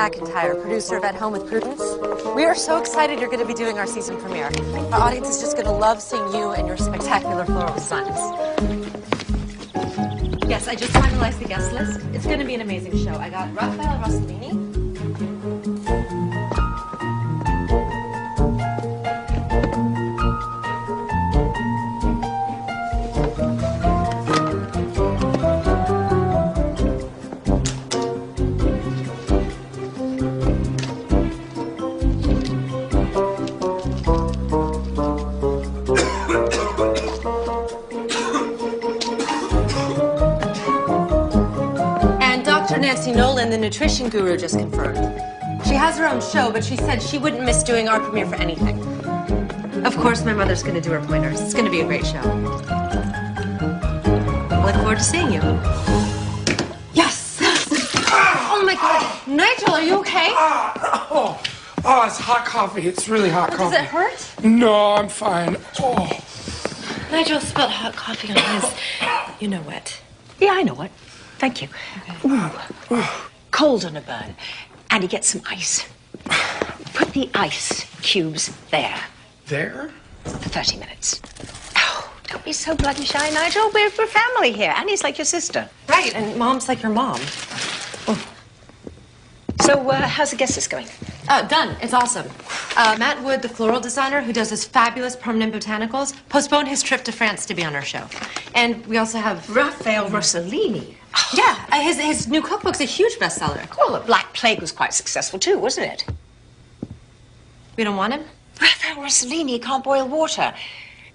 McIntyre, producer of At Home with Prudence. We are so excited you're going to be doing our season premiere. Our audience is just going to love seeing you and your spectacular floral designs. Yes, I just finalized the guest list. It's going to be an amazing show. I got Raphael Rossellini. Nolan, the nutrition guru, just confirmed. She has her own show, but she said she wouldn't miss doing our premiere for anything. Of course, my mother's going to do her pointers. It's going to be a great show. I look forward to seeing you. Yes! Oh, my God. Nigel, are you okay? Oh, it's hot coffee. It's really hot coffee. Does it hurt? No, I'm fine. Oh. Nigel spilled hot coffee on his... You know what? Yeah, I know what. Thank you. Okay. Ooh, cold on a burn. And you get some ice. Put the ice cubes there. There? For 30 minutes. Oh, don't be so bloody shy, Nigel. We're family here. Annie's like your sister. Right, and Mom's like your mom. Oh. So, how's the guest list going? Done. It's awesome. Matt Wood, the floral designer who does this fabulous permanent botanicals, postponed his trip to France to be on our show. And we also have... Raphael Rossellini. Yeah, his new cookbook's a huge bestseller. Well, the Black Plague was quite successful, too, wasn't it? We don't want him? Raphael Rossellini can't boil water.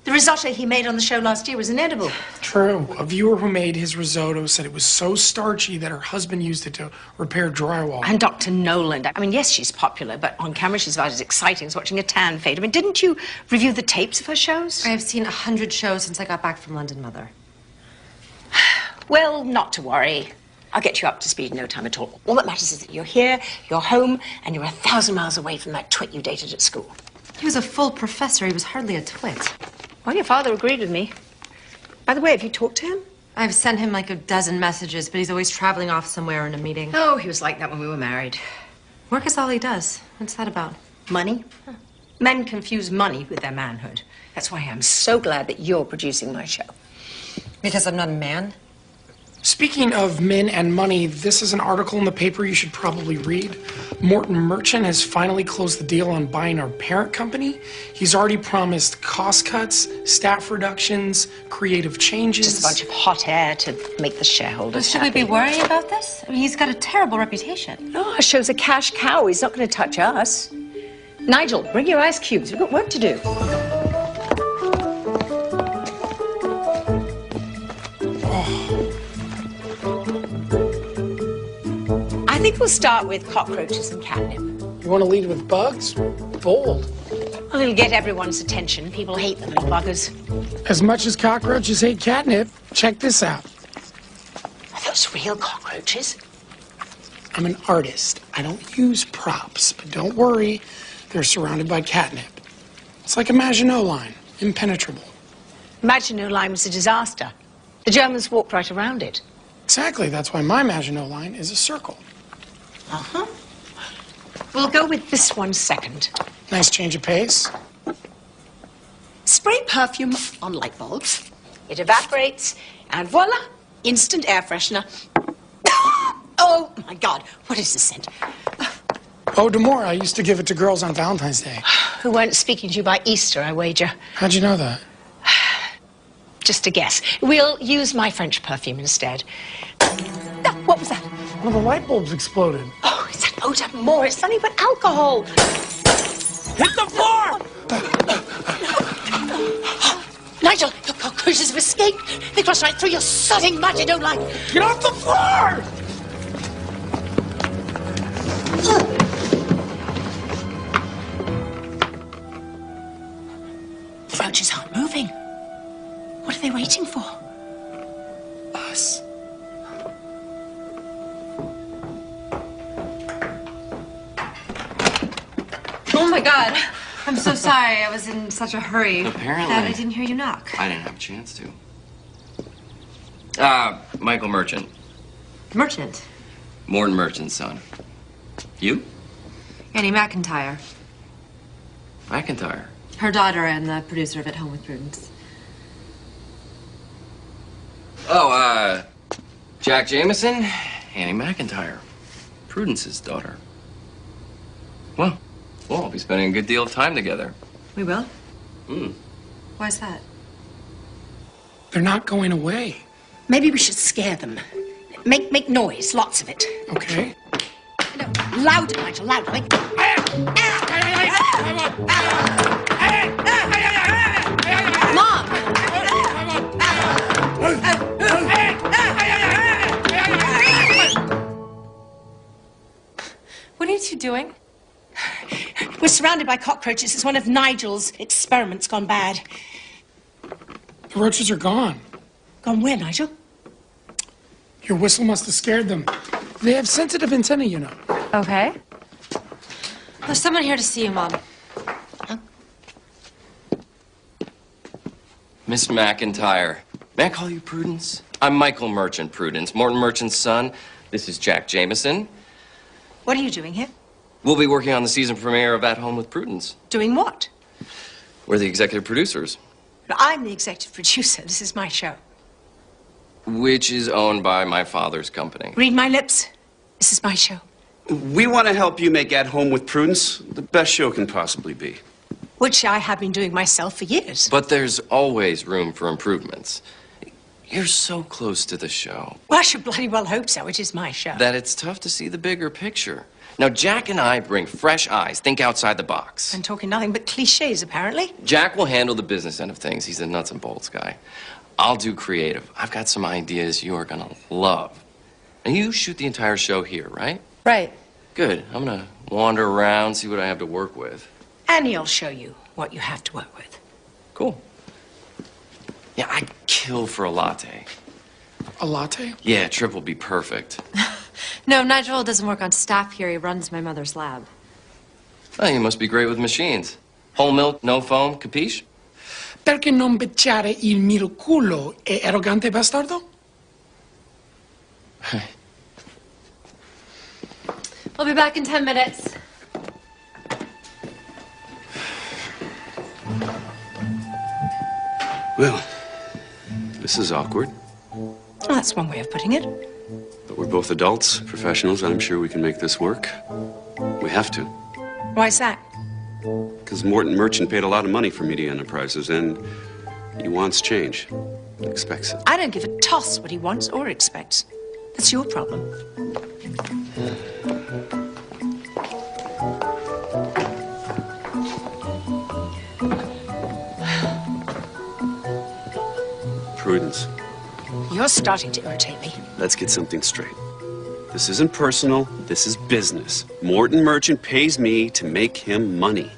The risotto he made on the show last year was inedible. True. A viewer who made his risotto said it was so starchy that her husband used it to repair drywall. And Dr. Nolan. I mean, yes, she's popular, but on camera she's about as exciting as watching a tan fade. I mean, didn't you review the tapes of her shows? I have seen 100 shows since I got back from London, Mother. Well, not to worry. I'll get you up to speed in no time at all. All that matters is that you're here, you're home, and you're 1,000 miles away from that twit you dated at school. He was a full professor. He was hardly a twit. Well, your father agreed with me. By the way, have you talked to him? I've sent him like a dozen messages, but he's always traveling off somewhere in a meeting. Oh, he was like that when we were married. Work is all he does. What's that about? Money? Huh. Men confuse money with their manhood. That's why I'm so glad that you're producing my show. Because I'm not a man? Speaking of men and money, this is an article in the paper you should probably read. Morton Merchant has finally closed the deal on buying our parent company. He's already promised cost cuts, staff reductions, creative changes. Just a bunch of hot air to make the shareholders Should we be worrying about this? I mean, he's got a terrible reputation. No, our show's a cash cow. He's not going to touch us. Nigel, bring your ice cubes. We've got work to do. I think we'll start with cockroaches and catnip. You want to lead with bugs? Bold. Well, it'll get everyone's attention. People hate the little buggers. As much as cockroaches hate catnip, check this out. Are those real cockroaches? I'm an artist. I don't use props, but don't worry. They're surrounded by catnip. It's like a Maginot Line, impenetrable. Maginot Line was a disaster. The Germans walked right around it. Exactly. That's why my Maginot Line is a circle. Uh-huh. We'll go with this one second. Nice change of pace. Spray perfume on light bulbs. It evaporates, and voila, instant air freshener. Oh, my God, what is this scent? Oh, Demore, I used to give it to girls on Valentine's Day. Who weren't speaking to you by Easter, I wager. How'd you know that? Just a guess. We'll use my French perfume instead. Oh, what was that? One of the light bulbs exploded. Oh, it's that eau d'amore. It's nothing but alcohol. Hit the floor! Nigel, the cockroaches have escaped. They crossed right through your sodding Maginot Line. Get off the floor! The roaches aren't moving. What are they waiting for? Us. Oh, my God. I'm so sorry. I was in such a hurry. Apparently. That I didn't hear you knock. I didn't have a chance to. Michael Merchant. Merchant? Morton Merchant's son. You? Annie McIntyre. McIntyre? Her daughter and the producer of At Home with Prudence. Oh, Jack Jameson, Annie McIntyre. Prudence's daughter. Well, we'll be spending a good deal of time together. We will? Hmm. Why's that? They're not going away. Maybe we should scare them. Make noise, lots of it. Okay. No, louder, Nigel, louder. Mom! What are you two doing? We're surrounded by cockroaches. It's one of Nigel's experiments gone bad. The roaches are gone. Gone where, Nigel? Your whistle must have scared them. They have sensitive antennae, you know. Okay. There's someone here to see you, Mom. Miss McIntyre. May I call you Prudence? I'm Michael Merchant, Prudence. Morton Merchant's son. This is Jack Jameson. What are you doing here? We'll be working on the season premiere of At Home with Prudence. Doing what? We're the executive producers, I'm the executive producer. This is my show. which is owned by my father's company. Read my lips. This is my show. We want to help you make At Home with Prudence the best show can possibly be. Which I have been doing myself for years. But there's always room for improvements. You're so close to the show Well, I should bloody well hope so. It is my show. that it's tough to see the bigger picture. Now, Jack and I bring fresh eyes, think outside the box. I'm talking nothing but cliches, apparently. Jack will handle the business end of things. He's a nuts and bolts guy. I'll do creative. I've got some ideas you are gonna love. And you shoot the entire show here, right? Right. Good. I'm gonna wander around, see what I have to work with. And he'll show you what you have to work with. Cool. Yeah, I'd kill for a latte. A latte? Yeah, Trip will be perfect. No, Nigel doesn't work on staff here. He runs my mother's lab. Oh, you must be great with machines. Whole milk, no foam, capiche? Perché non becciare il mio culo è arrogante bastardo? I'll be back in 10 minutes. Well, this is awkward, Well, that's one way of putting it. but we're both adults, professionals, and I'm sure we can make this work. We have to, Why's that? because Morton Merchant paid a lot of money for Media Enterprises, and he wants change. He expects it. I don't give a toss what he wants or expects. That's your problem. Prudence, You're starting to irritate me. let's get something straight. This isn't personal, this is business. Morton Merchant pays me to make him money,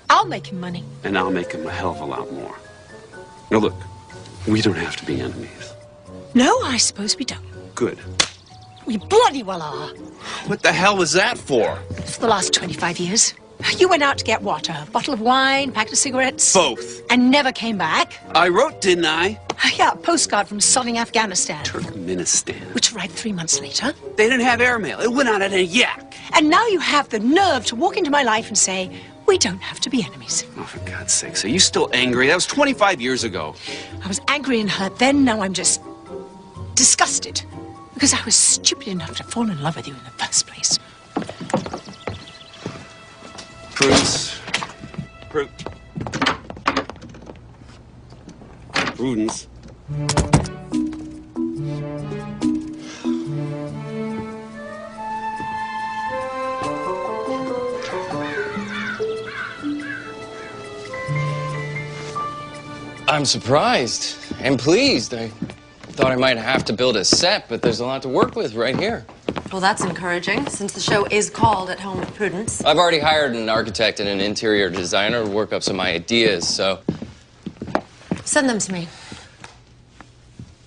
I'll make him money. and I'll make him a hell of a lot more. Now look, we don't have to be enemies. No, I suppose we don't. Good. We bloody well are. What the hell was that for? For the last 25 years. You went out to get what? A bottle of wine, packet of cigarettes? Both. And never came back? I wrote, didn't I? Yeah, a postcard from sodding Afghanistan. Turkmenistan. Which arrived 3 months later. They didn't have airmail. It went out at a yak. And now you have the nerve to walk into my life and say, we don't have to be enemies. Oh, for God's sakes, are you still angry? That was 25 years ago. I was angry and hurt then, now I'm just disgusted. Because I was stupid enough to fall in love with you in the first place. Prudence. Prudence. I'm surprised and pleased. I thought I might have to build a set, but there's a lot to work with right here. Well, that's encouraging, since the show is called At Home with Prudence. I've already hired an architect and an interior designer to work up some ideas, so Send them to me.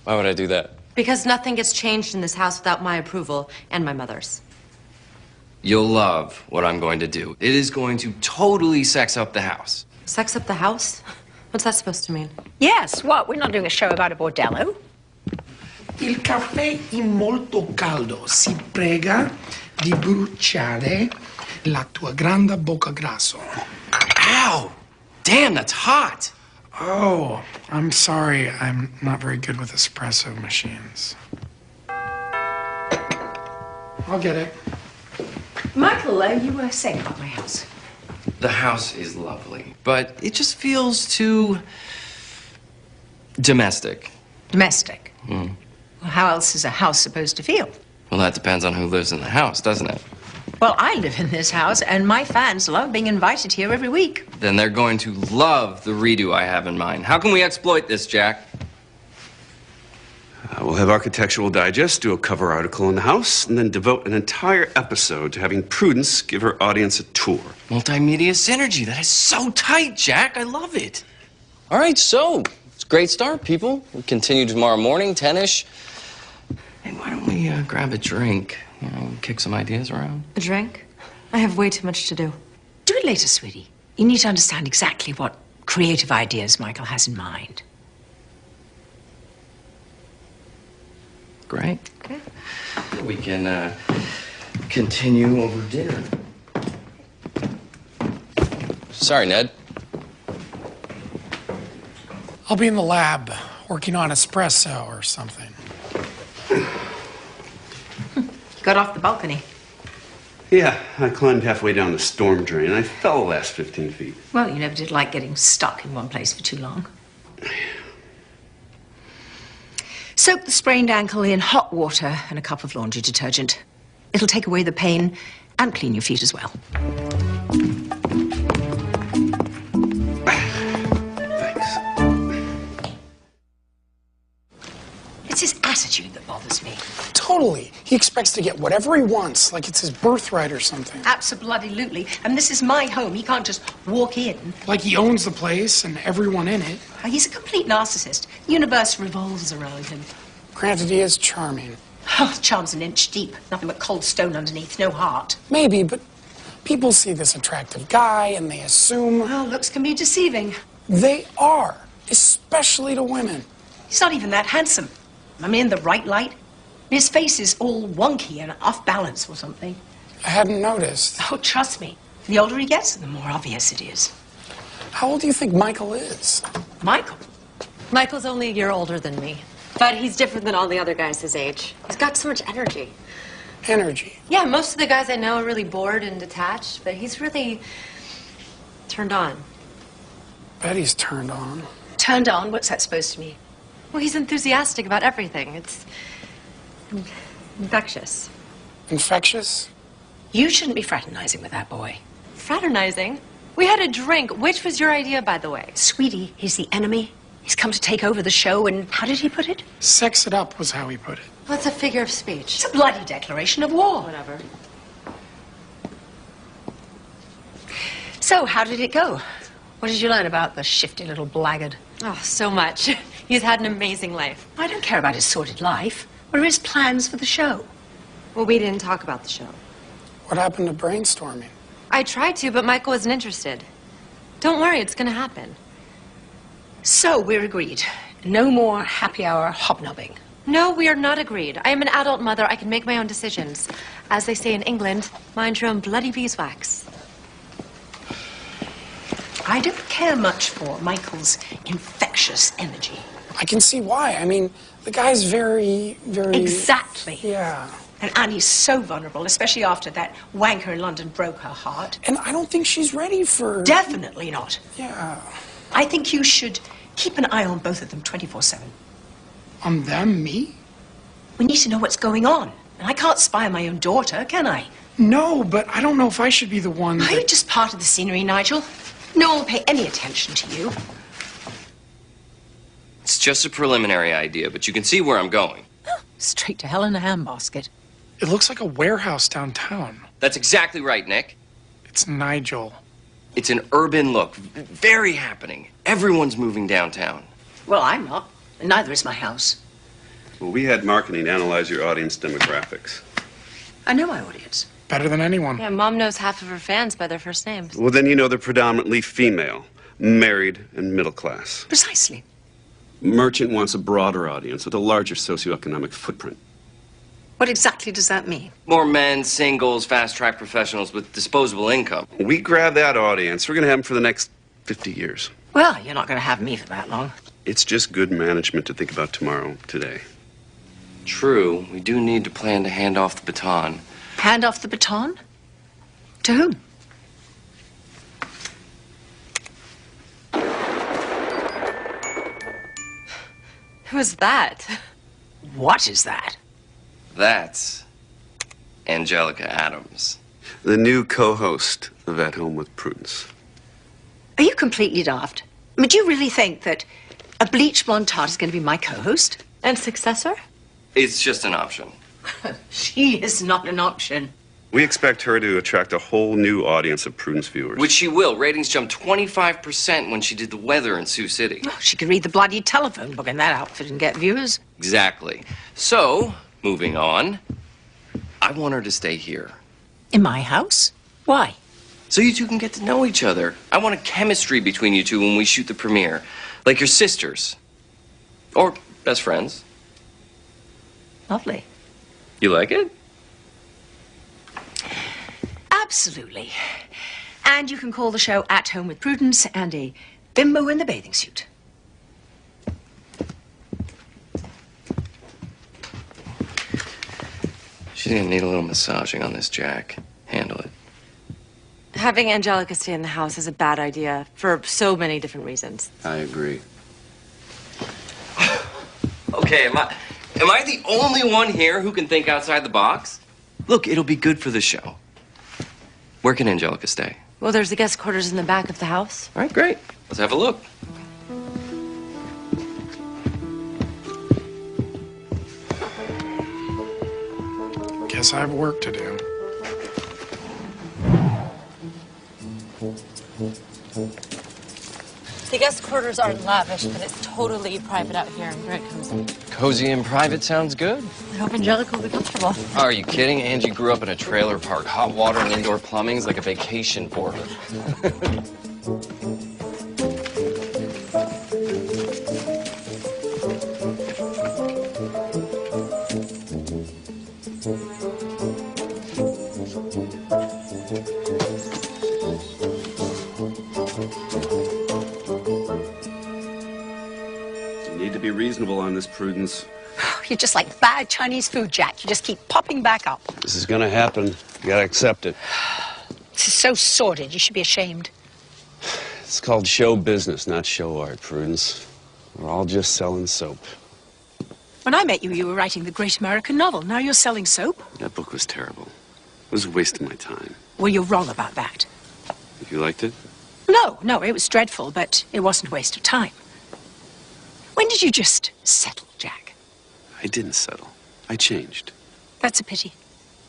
why would I do that? Because nothing gets changed in this house without my approval and my mother's. You'll love what I'm going to do. It is going to totally sex up the house. Sex up the house? What's that supposed to mean? Yes, what? We're not doing a show about a bordello. Il caffè è molto caldo. Si prega di bruciare la tua grande bocca grasso. Ow! Damn, that's hot. Oh, I'm sorry. I'm not very good with espresso machines. I'll get it. Michael, you were saying about my house. The house is lovely, but it just feels too domestic. Domestic? Well, how else is a house supposed to feel? Well, that depends on who lives in the house, doesn't it? Well, I live in this house, and my fans love being invited here every week. Then they're going to love the redo I have in mind. How can we exploit this, Jack? We'll have Architectural Digest do a cover article on the house and then devote an entire episode to having Prudence give her audience a tour. Multimedia synergy. That is so tight, Jack. I love it. All right, so it's a great start, people. We'll continue tomorrow morning, 10-ish. Hey, why don't we grab a drink? You know, kick some ideas around. A drink? I have way too much to do. Do it later, sweetie. You need to understand exactly what creative ideas Michael has in mind. Great. Okay. We can continue over dinner. Sorry, Ned. I'll be in the lab working on espresso or something. Got off the balcony. Yeah, I climbed halfway down the storm drain. I fell the last 15 feet. Well, you never did like getting stuck in one place for too long. Soak the sprained ankle in hot water and a cup of laundry detergent. It'll take away the pain and clean your feet as well. Thanks. It's his attitude that bothers me. Totally. He expects to get whatever he wants, like it's his birthright or something. Absolutely. And this is my home. He can't just walk in. Like he owns the place and everyone in it. He's a complete narcissist. The universe revolves around him. Granted, he is charming. Oh, charm's an inch deep. Nothing but cold stone underneath. No heart. Maybe, but people see this attractive guy and they assume... Well, looks can be deceiving. They are, especially to women. He's not even that handsome. I mean, in the right light. His face is all wonky and off balance or something. I hadn't noticed. Oh, trust me. The older he gets, the more obvious it is. How old do you think Michael is? Michael? Michael's only a year older than me. But he's different than all the other guys his age. He's got so much energy. Energy. Yeah, most of the guys I know are really bored and detached, but he's really turned on. Betty's turned on. Turned on? What's that supposed to mean? Well, he's enthusiastic about everything. It's infectious. Infectious? You shouldn't be fraternizing with that boy. Fraternizing? We had a drink. Which was your idea, by the way? Sweetie, he's the enemy. He's come to take over the show, and how did he put it? Sex it up was how he put it. Well, it's a figure of speech. It's a bloody declaration of war. Whatever. So, how did it go? What did you learn about the shifty little blackguard? Oh, so much. He's had an amazing life. I don't care about his sordid life. What are his plans for the show? Well, we didn't talk about the show. What happened to brainstorming? I tried to, but Michael wasn't interested. Don't worry, it's gonna happen. So, we're agreed. No more happy hour hobnobbing. No, we are not agreed. I am an adult mother. I can make my own decisions. As they say in England, mind your own bloody beeswax. I don't care much for Michael's infectious energy. I can see why. I mean, the guy's very... Exactly. Yeah. And Annie's so vulnerable, especially after that wanker in London broke her heart. And I don't think she's ready for... Definitely not. Yeah. I think you should keep an eye on both of them 24/7. On them? Me? We need to know what's going on. And I can't spy on my own daughter, can I? No, but I don't know if I should be the one Are that... you just part of the scenery, Nigel? No one will pay any attention to you. It's just a preliminary idea, but you can see where I'm going. Straight to hell in a handbasket. It looks like a warehouse downtown. That's exactly right, Nick. It's Nigel. It's an urban look. Very happening. Everyone's moving downtown. Well, I'm not. And neither is my house. Well, we had marketing analyze your audience demographics. I know my audience. Better than anyone. Yeah, Mom knows half of her fans by their first names. Well, then you know they're predominantly female, married, and middle class. Precisely. Merchant wants a broader audience with a larger socioeconomic footprint. What exactly does that mean? More men, singles, fast-track professionals with disposable income. We grab that audience. We're going to have them for the next 50 years. Well, you're not going to have me for that long. It's just good management to think about tomorrow, today. True, we do need to plan to hand off the baton. Hand off the baton? To whom? Who's that? What is that? That's Angelica Adams. The new co-host of At Home with Prudence. Are you completely daft? I mean, do you really think that a bleach blonde tart is going to be my co-host? And successor? It's just an option. She is not an option. We expect her to attract a whole new audience of Prudence viewers. Which she will. Ratings jumped 25% when she did the weather in Sioux City. Oh, she could read the bloody telephone book in that outfit and get viewers. Exactly. So, moving on, I want her to stay here. In my house? Why? So you two can get to know each other. I want a chemistry between you two when we shoot the premiere. Like your sisters. Or best friends. Lovely. You like it? Absolutely. And you can call the show At Home with Prudence and a bimbo in the bathing suit. She's gonna need a little massaging on this, Jack. Handle it. Having Angelica stay in the house is a bad idea for so many different reasons. I agree. Okay, am I the only one here who can think outside the box? Look, it'll be good for the show. Where can Angelica stay? Well, there's the guest quarters in the back of the house. All right, great. Let's have a look. Guess I have work to do. The guest quarters aren't lavish, but it's totally private out here and very cozy. Cozy and private sounds good. I hope Angelica will be comfortable. Are you kidding? Angie grew up in a trailer park. Hot water and indoor plumbing is like a vacation for her. You need to be reasonable on this, Prudence. You're just like bad Chinese food, Jack. You just keep popping back up. This is gonna happen. You gotta accept it. This is so sordid. You should be ashamed. It's called show business, not show art, Prudence. We're all just selling soap. When I met you, you were writing the great American novel. Now you're selling soap? That book was terrible. It was a waste of my time. Well, you're wrong about that. You liked it? No, it was dreadful, but it wasn't a waste of time. When did you just settle, Jack? I didn't settle. I changed. That's a pity.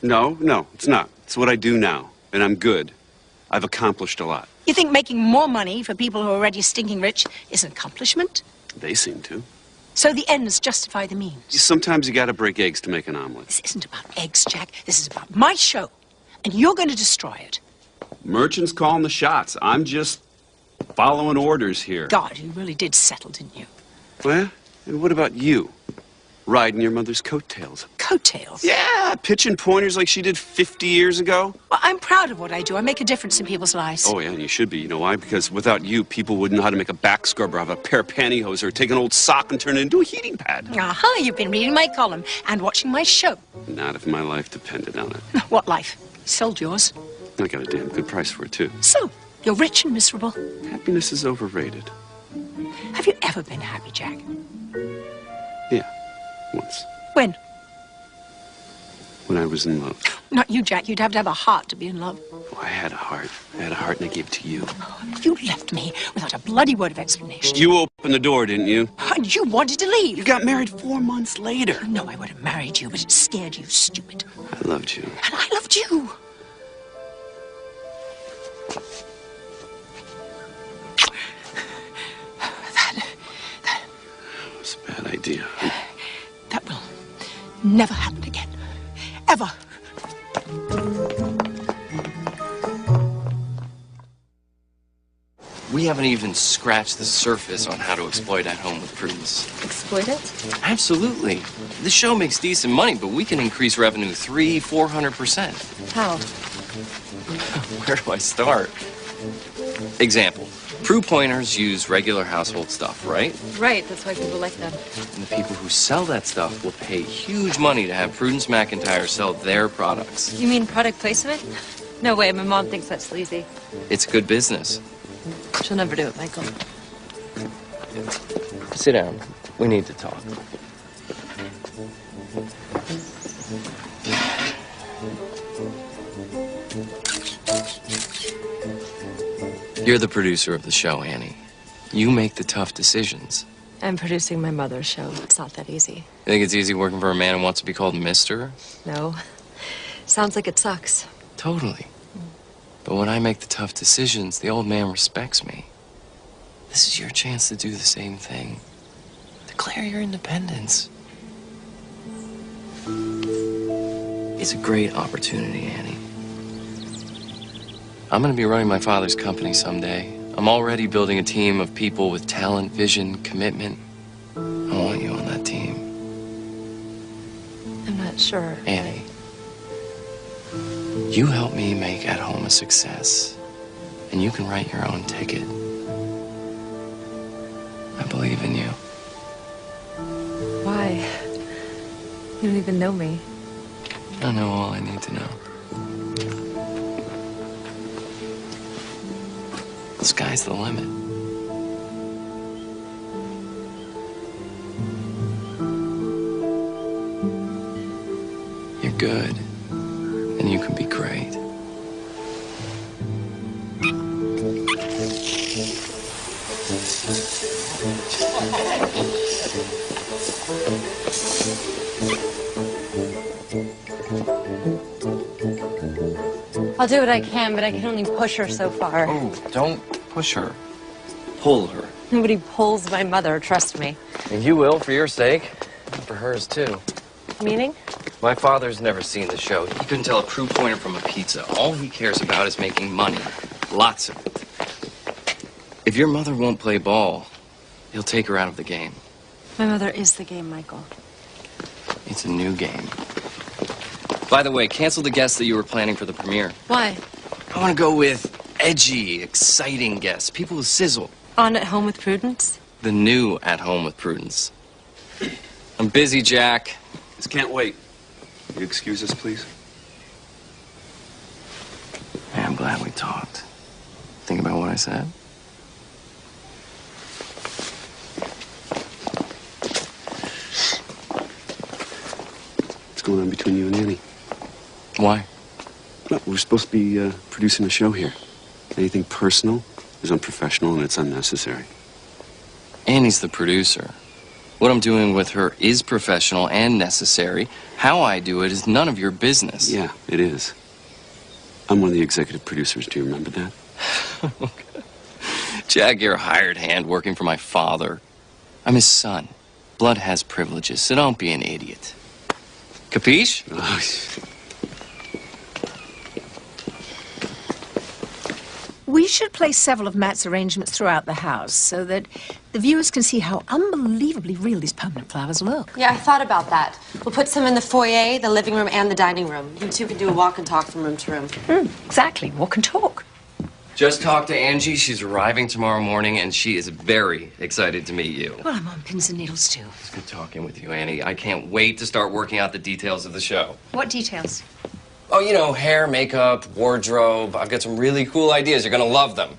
No, it's not. It's what I do now, and I'm good. I've accomplished a lot. You think making more money for people who are already stinking rich is an accomplishment? They seem to. So the ends justify the means. Sometimes you gotta break eggs to make an omelet. This isn't about eggs, Jack. This is about my show. And you're going to destroy it. Merchant's calling the shots. I'm just following orders here. God, you really did settle, didn't you? Well, and what about you? Riding your mother's coattails. Coattails? Yeah, pitching pointers like she did 50 years ago. Well, I'm proud of what I do. I make a difference in people's lives. Oh, yeah, and you should be. You know why? Because without you, people wouldn't know how to make a back scrub or have a pair of pantyhose or take an old sock and turn it into a heating pad. Aha, you've been reading my column and watching my show. Not if my life depended on it. What life? You sold yours. I got a damn good price for it, too. So, you're rich and miserable. Happiness is overrated. Have you ever been happy, Jack? Yeah, once. When? When I was in love. Not you, Jack. You'd have to have a heart to be in love. Oh, I had a heart. I had a heart and I gave it to you. You left me without a bloody word of explanation. You opened the door, didn't you? And you wanted to leave. You got married 4 months later. No, I would have married you, but it scared you, stupid. I loved you. And I loved you. That was a bad idea. That will never happen again. Ever. We have haven't even scratched the surface on how to exploit At Home with Prudence. Exploit it? Absolutely. The show makes decent money, but we can increase revenue 300–400%. How? Where do I start? Example. Prue pointers use regular household stuff, right? Right, that's why people like them. And the people who sell that stuff will pay huge money to have Prudence McIntyre sell their products. You mean product placement? No way, my mom thinks that's sleazy. It's good business. She'll never do it, Michael. Sit down. We need to talk. You're the producer of the show, Annie. You make the tough decisions. I'm producing my mother's show. It's not that easy. You think it's easy working for a man who wants to be called Mister? No. Sounds like it sucks. Totally. But when I make the tough decisions, the old man respects me. This is your chance to do the same thing. Declare your independence. It's a great opportunity, Annie. I'm going to be running my father's company someday. I'm already building a team of people with talent, vision, commitment. I want you on that team. I'm not sure. Annie, you helped me make At Home a success, and you can write your own ticket. I believe in you. Why? You don't even know me. I know all I need to know. The sky's the limit. You're good, and you can be great. I'll do what I can, but I can only push her so far. Oh, don't push her. Pull her. Nobody pulls my mother, trust me. And you will, for your sake. And for hers, too. Meaning? My father's never seen the show. He couldn't tell a Prue pointer from a pizza. All he cares about is making money. Lots of it. If your mother won't play ball, he'll take her out of the game. My mother is the game, Michael. It's a new game. By the way, cancel the guests that you were planning for the premiere. Why? I want to go with edgy, exciting guests. People with sizzle. On At Home with Prudence? The new At Home with Prudence. I'm busy, Jack. Just can't wait. Will you excuse us, please? Man, I'm glad we talked. Think about what I said. What's going on between you and Annie? Why? Well, we're supposed to be producing a show here. Anything personal is unprofessional and it's unnecessary. Annie's the producer. What I'm doing with her is professional and necessary. How I do it is none of your business. Yeah, it is. I'm one of the executive producers. Do you remember that? Jack, you're a hired hand working for my father. I'm his son. Blood has privileges, so don't be an idiot. Capiche? We should place several of Matt's arrangements throughout the house so that the viewers can see how unbelievably real these permanent flowers look. Yeah, I thought about that. We'll put some in the foyer, the living room, and the dining room. You two can do a walk and talk from room to room. Exactly. Walk and talk. Just talked to Angie. She's arriving tomorrow morning, and she is very excited to meet you. Well, I'm on pins and needles, too. It's good talking with you, Annie. I can't wait to start working out the details of the show. What details? Oh, you know, hair, makeup, wardrobe. I've got some really cool ideas. You're gonna love them.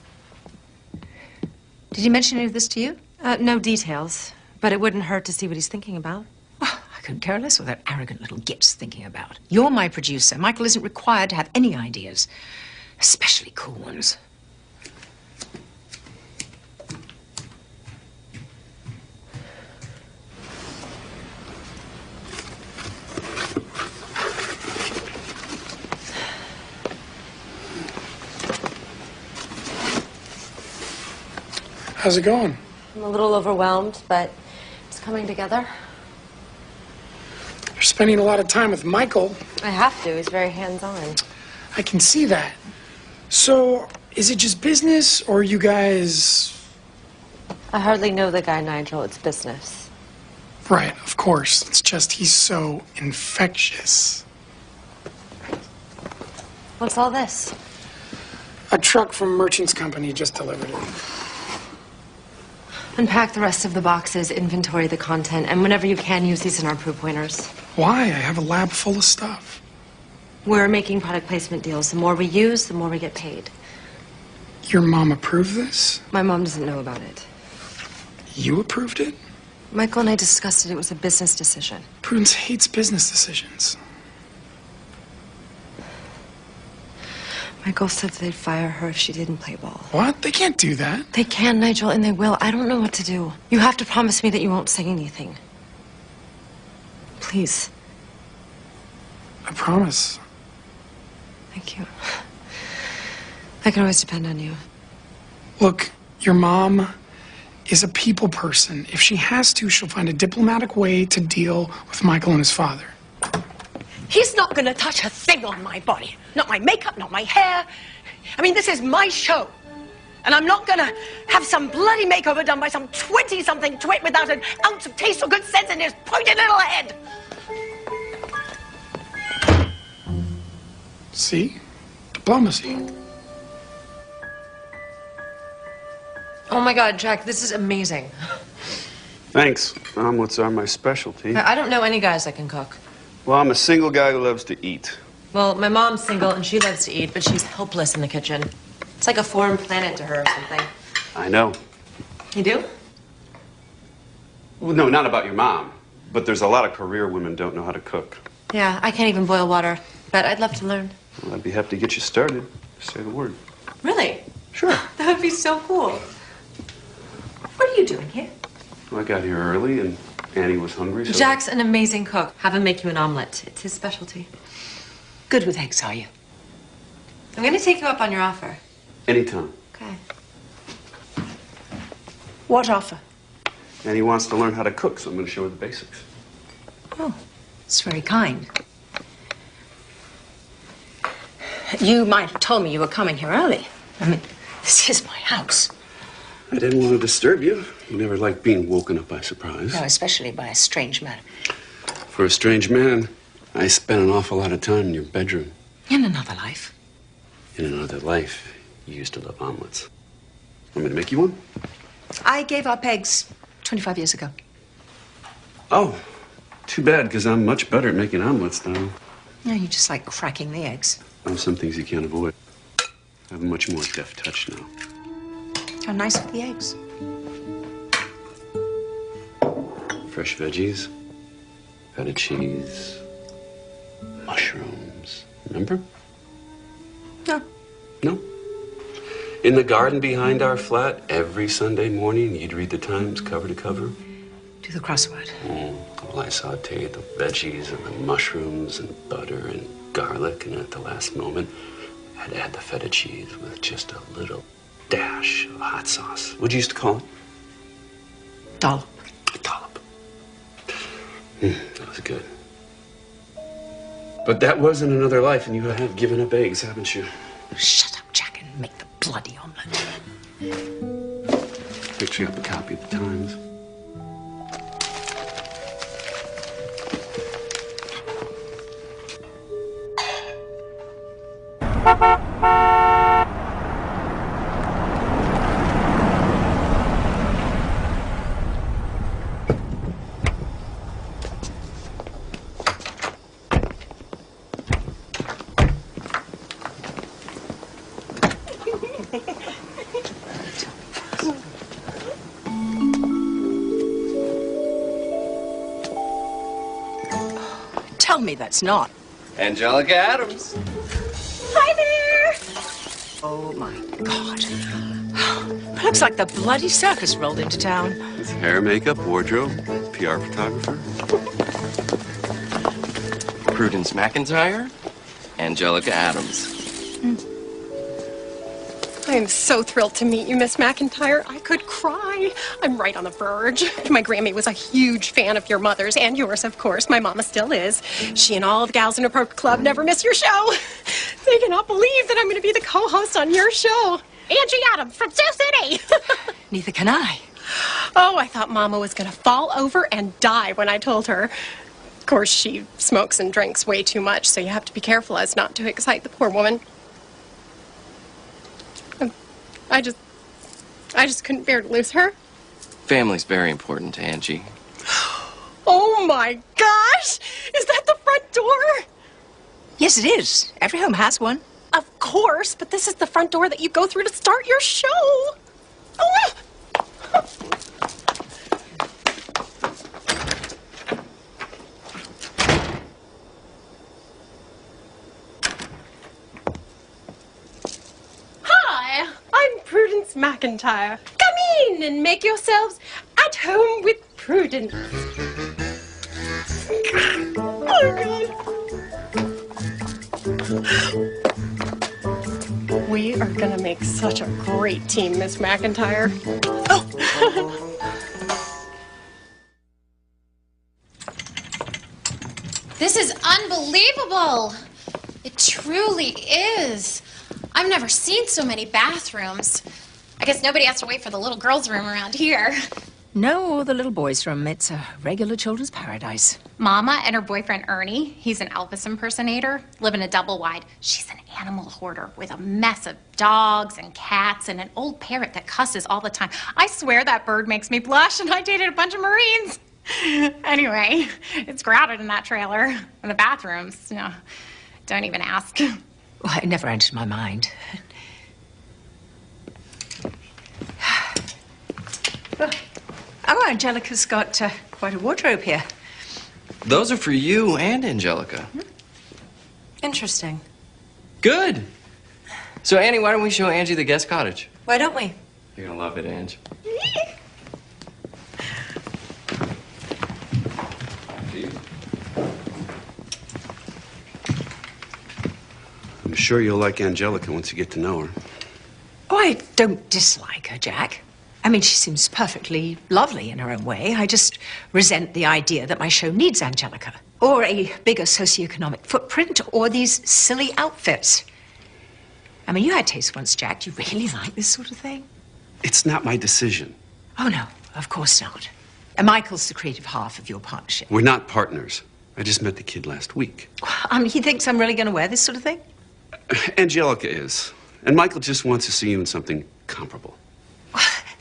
Did he mention any of this to you? No details, but it wouldn't hurt to see what he's thinking about. Oh, I couldn't care less what that arrogant little git's thinking about. You're my producer. Michael isn't required to have any ideas, especially cool ones. How's it going? I'm a little overwhelmed, but it's coming together. You're spending a lot of time with Michael. I have to. He's very hands-on. I can see that. So, Is it just business, or you guys... I hardly know the guy, Nigel. It's business. Right, of course. It's just he's so infectious. What's all this? A truck from Merchant's Company just delivered it. Unpack the rest of the boxes, inventory the content, and whenever you can, use these in our proof pointers. Why? I have a lab full of stuff. We're making product placement deals. The more we use, the more we get paid. Your mom approved this? My mom doesn't know about it. You approved it? Michael and I discussed it. It was a business decision. Prudence hates business decisions. Michael said they'd fire her if she didn't play ball. What? They can't do that. They can, Nigel, and they will. I don't know what to do. You have to promise me that you won't say anything. Please. I promise. Thank you. I can always depend on you. Look, your mom is a people person. If she has to, she'll find a diplomatic way to deal with Michael and his father. He's not going to touch a thing on my body. Not my makeup, not my hair. I mean, this is my show. And I'm not going to have some bloody makeover done by some 20-something twit without an ounce of taste or good sense in his pointed little head. See? Diplomacy. Oh my God, Jack, this is amazing. Thanks. Omelets are my specialty. I don't know any guys that can cook. Well, I'm a single guy who loves to eat. Well, my mom's single and she loves to eat, but she's helpless in the kitchen. It's like a foreign planet to her or something. I know. You do? Well, no, not about your mom. But there's a lot of career women don't know how to cook. Yeah, I can't even boil water, but I'd love to learn. Well, I'd be happy to get you started. Say the word. Really? Sure. That would be so cool. What are you doing here? Well, I got here early and Annie was hungry, so... Jack's an amazing cook. Have him make you an omelet. It's his specialty. Good with eggs, are you? I'm going to take you up on your offer. Anytime. Okay. What offer? Annie wants to learn how to cook, so I'm going to show her the basics. Oh, it's very kind. You might have told me you were coming here early. I mean, this is my house. I didn't want to disturb you. You never liked being woken up by surprise. No, especially by a strange man. For a strange man, I spent an awful lot of time in your bedroom. In another life. In another life, you used to love omelets. Want me to make you one? I gave up eggs 25 years ago. Oh, too bad, because I'm much better at making omelets now. No, you just like cracking the eggs. Some things you can't avoid. I have a much more deft touch now. How nice are the eggs? Fresh veggies, feta cheese, mushrooms. Remember? No. No? In the garden behind our flat, every Sunday morning, you'd read the Times cover to cover. Do the crossword. Well, I sauteed the veggies and the mushrooms and butter and garlic, and at the last moment, I'd add the feta cheese with just a little dash of hot sauce. What'd you used to call it? Dollop. A dollop. That was good. But that wasn't another life, and you have given up eggs, haven't you? Shut up, Jack, and make the bloody omelet. Picked you up a copy of the Times. Tell me that's not. Angelica Adams. Hi there! Oh, my God. Looks like the bloody circus rolled into town. With hair, makeup, wardrobe, PR photographer. Prudence McIntyre. Angelica Adams. I am so thrilled to meet you, Miss McIntyre. I could cry. I'm right on the verge. My Grammy was a huge fan of your mother's and yours, of course. My mama still is. She and all the gals in her poker club never miss your show. They cannot believe that I'm going to be the co-host on your show. Angie Adams from Sioux City. Neither can I. Oh, I thought Mama was going to fall over and die when I told her. Of course, she smokes and drinks way too much, so you have to be careful as not to excite the poor woman. I just couldn't bear to lose her. Family's very important to Angie. Oh my gosh! Is that the front door? Yes, it is. Every home has one. Of course, but this is the front door that you go through to start your show. Oh. Hi, I'm Prudence McIntyre. Come in and make yourselves at home with Prudence. Oh, God. We are gonna make such a great team, Miss McIntyre. Oh. This is unbelievable. It truly is. I've never seen so many bathrooms. I guess nobody has to wait for the little girls' room around here. No, the little boys' room. It's a regular children's paradise. Mama and her boyfriend Ernie, he's an Elvis impersonator, live in a double wide. She's an animal hoarder with a mess of dogs and cats and an old parrot that cusses all the time. I swear that bird makes me blush, and I dated a bunch of Marines. Anyway, it's crowded in that trailer. And the bathrooms, no, don't even ask. Well, it never entered my mind. Oh, Angelica's got quite a wardrobe here. Those are for you and Angelica. Interesting. Good. So, Annie, why don't we show Angie the guest cottage? Why don't we? You're gonna love it, Ange. I'm sure you'll like Angelica once you get to know her. Oh, I don't dislike her, Jack. I mean, she seems perfectly lovely in her own way. I just resent the idea that my show needs Angelica, or a bigger socioeconomic footprint, or these silly outfits. I mean, you had taste once, Jack. Do you really like this sort of thing? It's not my decision. Oh, no, of course not. And Michael's the creative half of your partnership. We're not partners. I just met the kid last week. He thinks I'm really going to wear this sort of thing? Angelica is. And Michael just wants to see you in something comparable.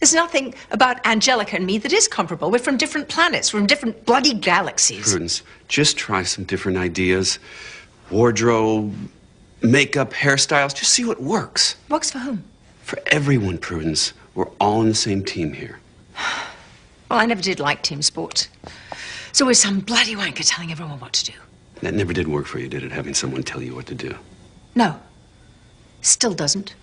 There's nothing about Angelica and me that is comparable. We're from different planets, from different bloody galaxies. Prudence, just try some different ideas. Wardrobe, makeup, hairstyles. Just see what works. Works for whom? For everyone, Prudence. We're all on the same team here. Well, I never did like team sports. It's always some bloody wanker telling everyone what to do. That never did work for you, did it? Having someone tell you what to do. No. Still doesn't.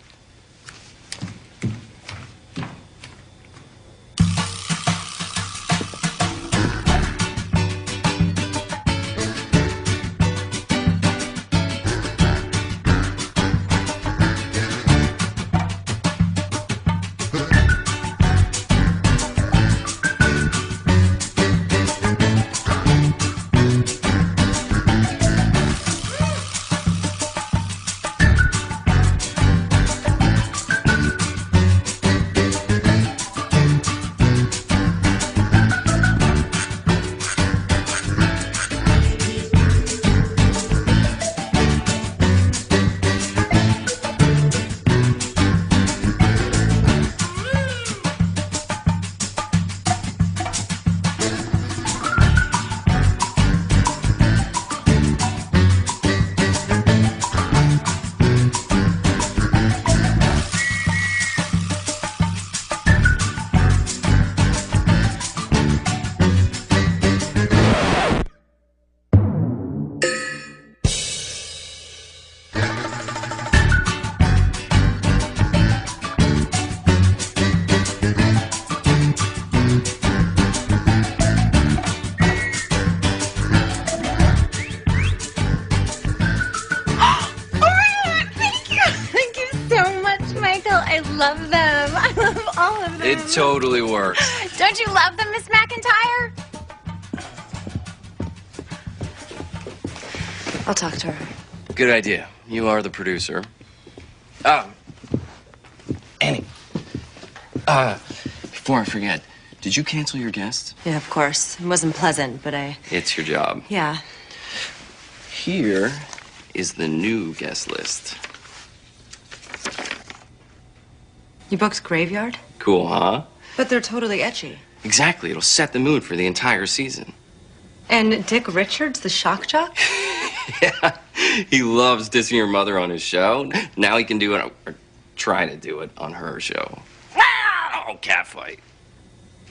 totally works. Don't you love them, Miss McIntyre? I'll talk to her. Good idea. You are the producer. Annie. Before I forget, did you cancel your guest? Yeah, of course. It wasn't pleasant, but It's your job. Yeah. Here is the new guest list. You booked Graveyard? Cool, huh? But they're totally etchy. Exactly. It'll set the mood for the entire season. And Dick Richards, the shock jock? Yeah. He loves dissing your mother on his show. Now he can do it, or try to do it, on her show. Oh, catfight.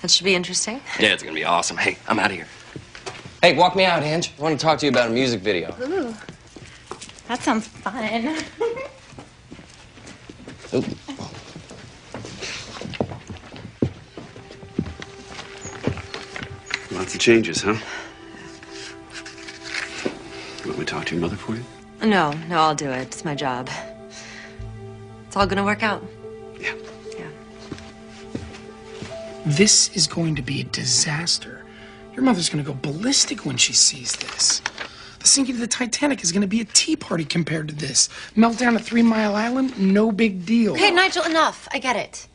That should be interesting. Yeah, it's gonna be awesome. Hey, I'm out of here. Hey, walk me out, Ange. I want to talk to you about a music video. Ooh, that sounds fun. Ooh. Lots of changes, huh? Want me to talk to your mother for you? No, I'll do it. It's my job. It's all gonna work out. Yeah. Yeah. This is going to be a disaster. Your mother's going to go ballistic when she sees this. The sinking of the Titanic is going to be a tea party compared to this. Meltdown at 3 Mile Island, no big deal. Okay, Nigel, enough. I get it.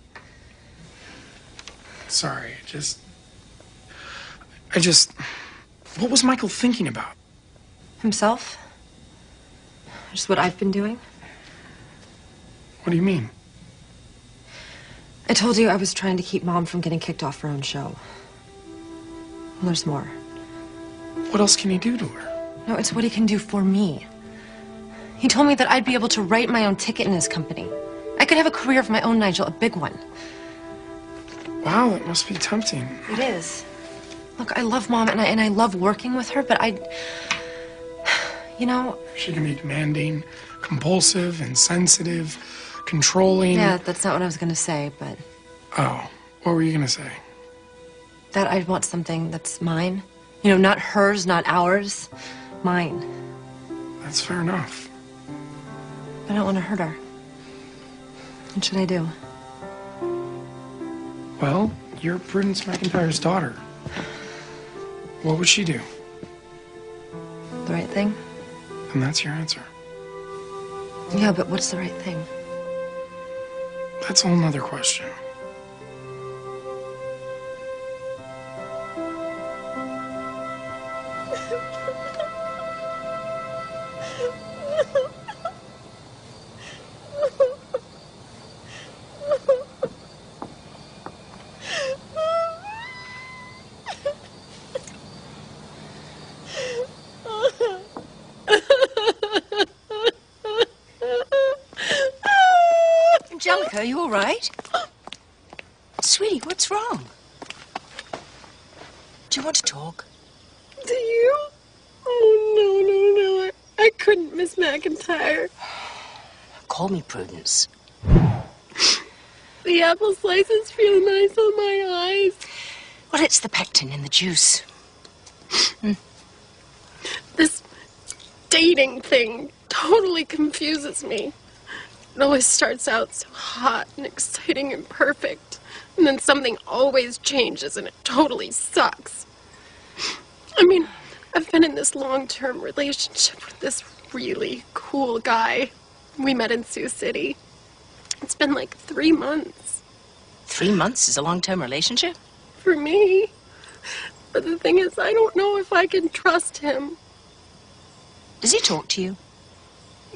Sorry, I just... What was Michael thinking about? Himself? Just what I've been doing? What do you mean? I told you I was trying to keep Mom from getting kicked off her own show. Well, there's more. What else can he do to her? No, it's what he can do for me. He told me that I'd be able to write my own ticket in his company. I could have a career of my own, Nigel, a big one. Wow, that must be tempting. It is. Look, I love Mom and I love working with her, but you know... She can be demanding, compulsive, insensitive, controlling. Yeah, that's not what I was gonna say, but... Oh, what were you gonna say? That I want something that's mine. You know, not hers, not ours. Mine. That's fair enough. I don't want to hurt her. What should I do? Well, you're Prudence McIntyre's daughter. What would she do? The right thing? And that's your answer. Yeah, but what's the right thing? That's a whole nother question. Angelica, are you all right? Sweetie, what's wrong? Do you want to talk? Do you? Oh, no. I couldn't, Miss McIntyre. Call me Prudence. The apple slices feel nice on my eyes. Well, it's the pectin in the juice. This dating thing totally confuses me. It always starts out so hot and exciting and perfect, and then something always changes and it totally sucks. I mean, I've been in this long-term relationship with this really cool guy. We met in Sioux City. It's been like 3 months. 3 months is a long-term relationship? For me. But the thing is, I don't know if I can trust him. Does he talk to you?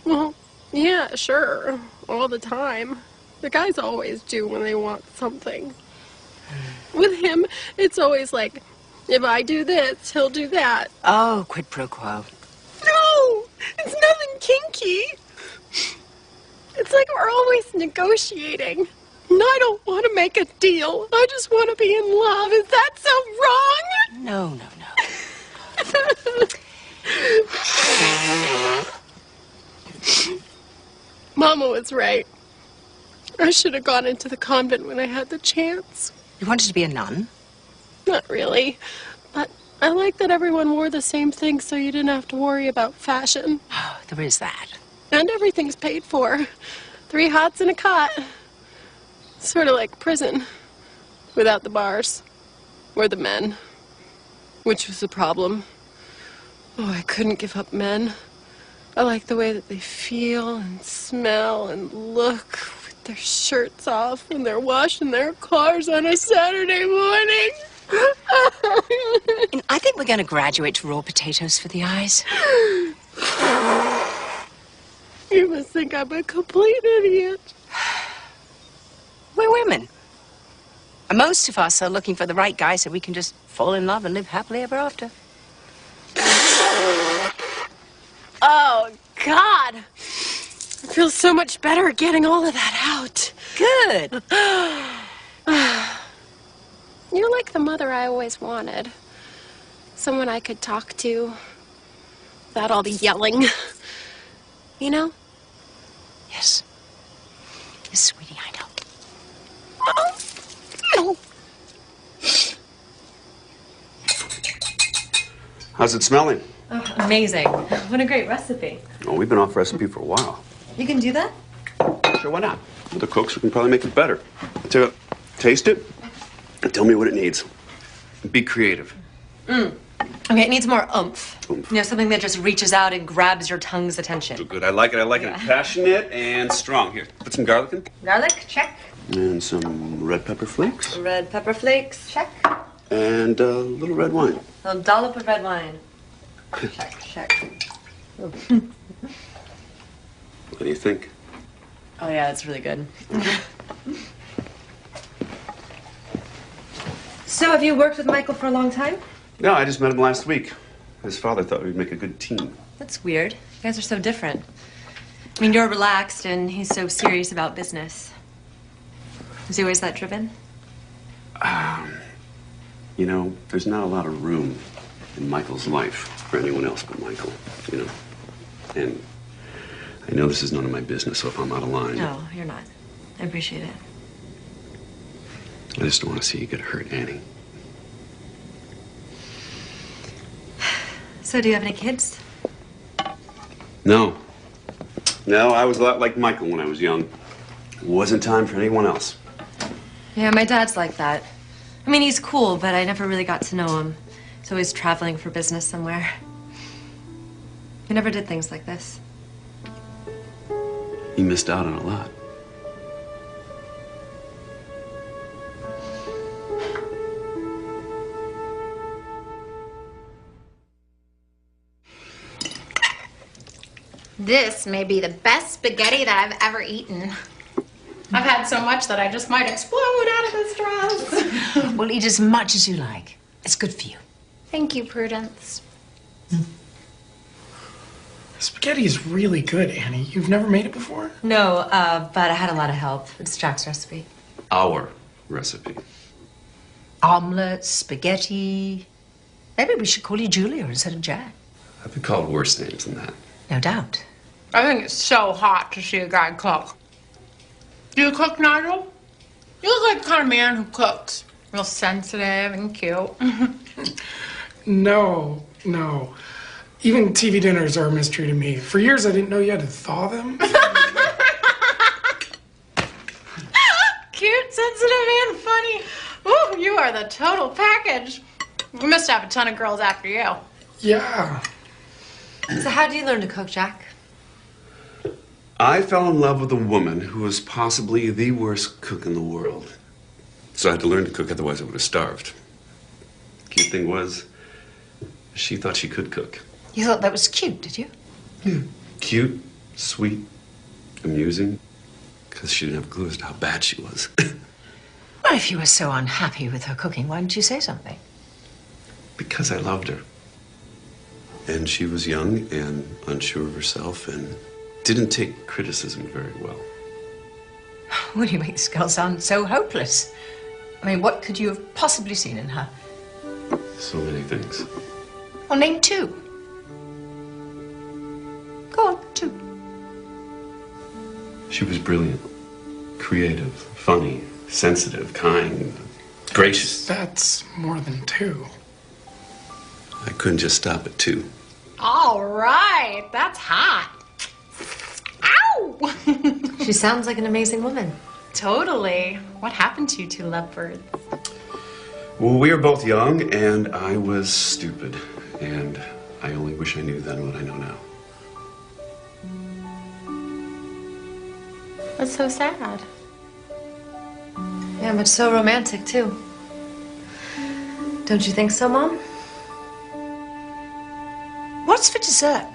Well, yeah, sure. All the time. The guys always do when they want something. With him, it's always like, if I do this, he'll do that. Oh, quid pro quo. No! It's nothing kinky. It's like we're always negotiating. And I don't want to make a deal. I just want to be in love. Is that so wrong? No. Mama was right. I should have gone into the convent when I had the chance. You wanted to be a nun? Not really. But I like that everyone wore the same thing so you didn't have to worry about fashion. Oh, there is that. And everything's paid for. 3 hots and a cot. Sort of like prison. without the bars. Or the men. Which was the problem. Oh, I couldn't give up men. I like the way that they feel and smell and look with their shirts off when they're washing their cars on a Saturday morning. And I think we're going to graduate to raw potatoes for the eyes. You must think I'm a complete idiot. We're women. And most of us are looking for the right guy so we can just fall in love and live happily ever after. Oh, God. I feel so much better getting all of that out. Good. You're like the mother I always wanted. Someone I could talk to without all the yelling. You know? Yes. Yes, sweetie, I know. Oh. How's it smelling? Oh, amazing. What a great recipe. Oh, we've been off recipe for a while. You can do that? Sure, why not? With the cooks, we can probably make it better. So, taste it and tell me what it needs. Be creative. Okay, it needs more oomph. Oomph. You know, something that just reaches out and grabs your tongue's attention. Good, I like it. Yeah. Passionate and strong. Here, put some garlic in. Garlic, check. And some red pepper flakes. Red pepper flakes, check. And a little red wine. A dollop of red wine. Check, check. What do you think? Oh yeah, that's really good. So have you worked with Michael for a long time? No, I just met him last week. His father thought we'd make a good team. That's weird. You guys are so different. I mean, you're relaxed and he's so serious about business. Was he always that driven? You know, there's not a lot of room in Michael's life for anyone else but Michael, you know. And I know this is none of my business, so if I'm out of line... No, you're not. I appreciate it. I just don't want to see you get hurt, Annie. So do you have any kids? No. No, I was a lot like Michael when I was young. It wasn't time for anyone else. Yeah, my dad's like that. I mean, he's cool, but I never really got to know him. He's always traveling for business somewhere. He never did things like this. He missed out on a lot. This may be the best spaghetti that I've ever eaten. I've had so much that I just might explode out of this dress. Well, eat as much as you like. It's good for you. Thank you, Prudence. Spaghetti is really good, Annie. You've never made it before? No, but I had a lot of help. It's Jack's recipe. Our recipe. Omelette, spaghetti. Maybe we should call you Julia instead of Jack. I've been called worse names than that. No doubt. I think it's so hot to see a guy cook. Do you cook, Nigel? You look like the kind of man who cooks. Real sensitive and cute. No. Even TV dinners are a mystery to me. For years, I didn't know you had to thaw them. Cute, sensitive, and funny. Ooh, you are the total package. We must have a ton of girls after you. Yeah. So how did you learn to cook, Jack? I fell in love with a woman who was possibly the worst cook in the world. So I had to learn to cook, otherwise I would have starved. Cute thing was, she thought she could cook. You thought that was cute, did you? Yeah. Cute, sweet, amusing. Because she didn't have a clue as to how bad she was. Well, if you were so unhappy with her cooking, why didn't you say something? Because I loved her. And she was young and unsure of herself and didn't take criticism very well. Well, you make this girl sound so hopeless. I mean, what could you have possibly seen in her? So many things. Well, name two. Go on, two. She was brilliant, creative, funny, sensitive, kind, gracious. That's more than two. I couldn't just stop at two. All right, that's hot. Ow! She sounds like an amazing woman. Totally. What happened to you two lovebirds? Well, we were both young, and I was stupid. And I only wish I knew then what I know now. That's so sad. Yeah, but so romantic, too. Don't you think so, Mom? What's for dessert?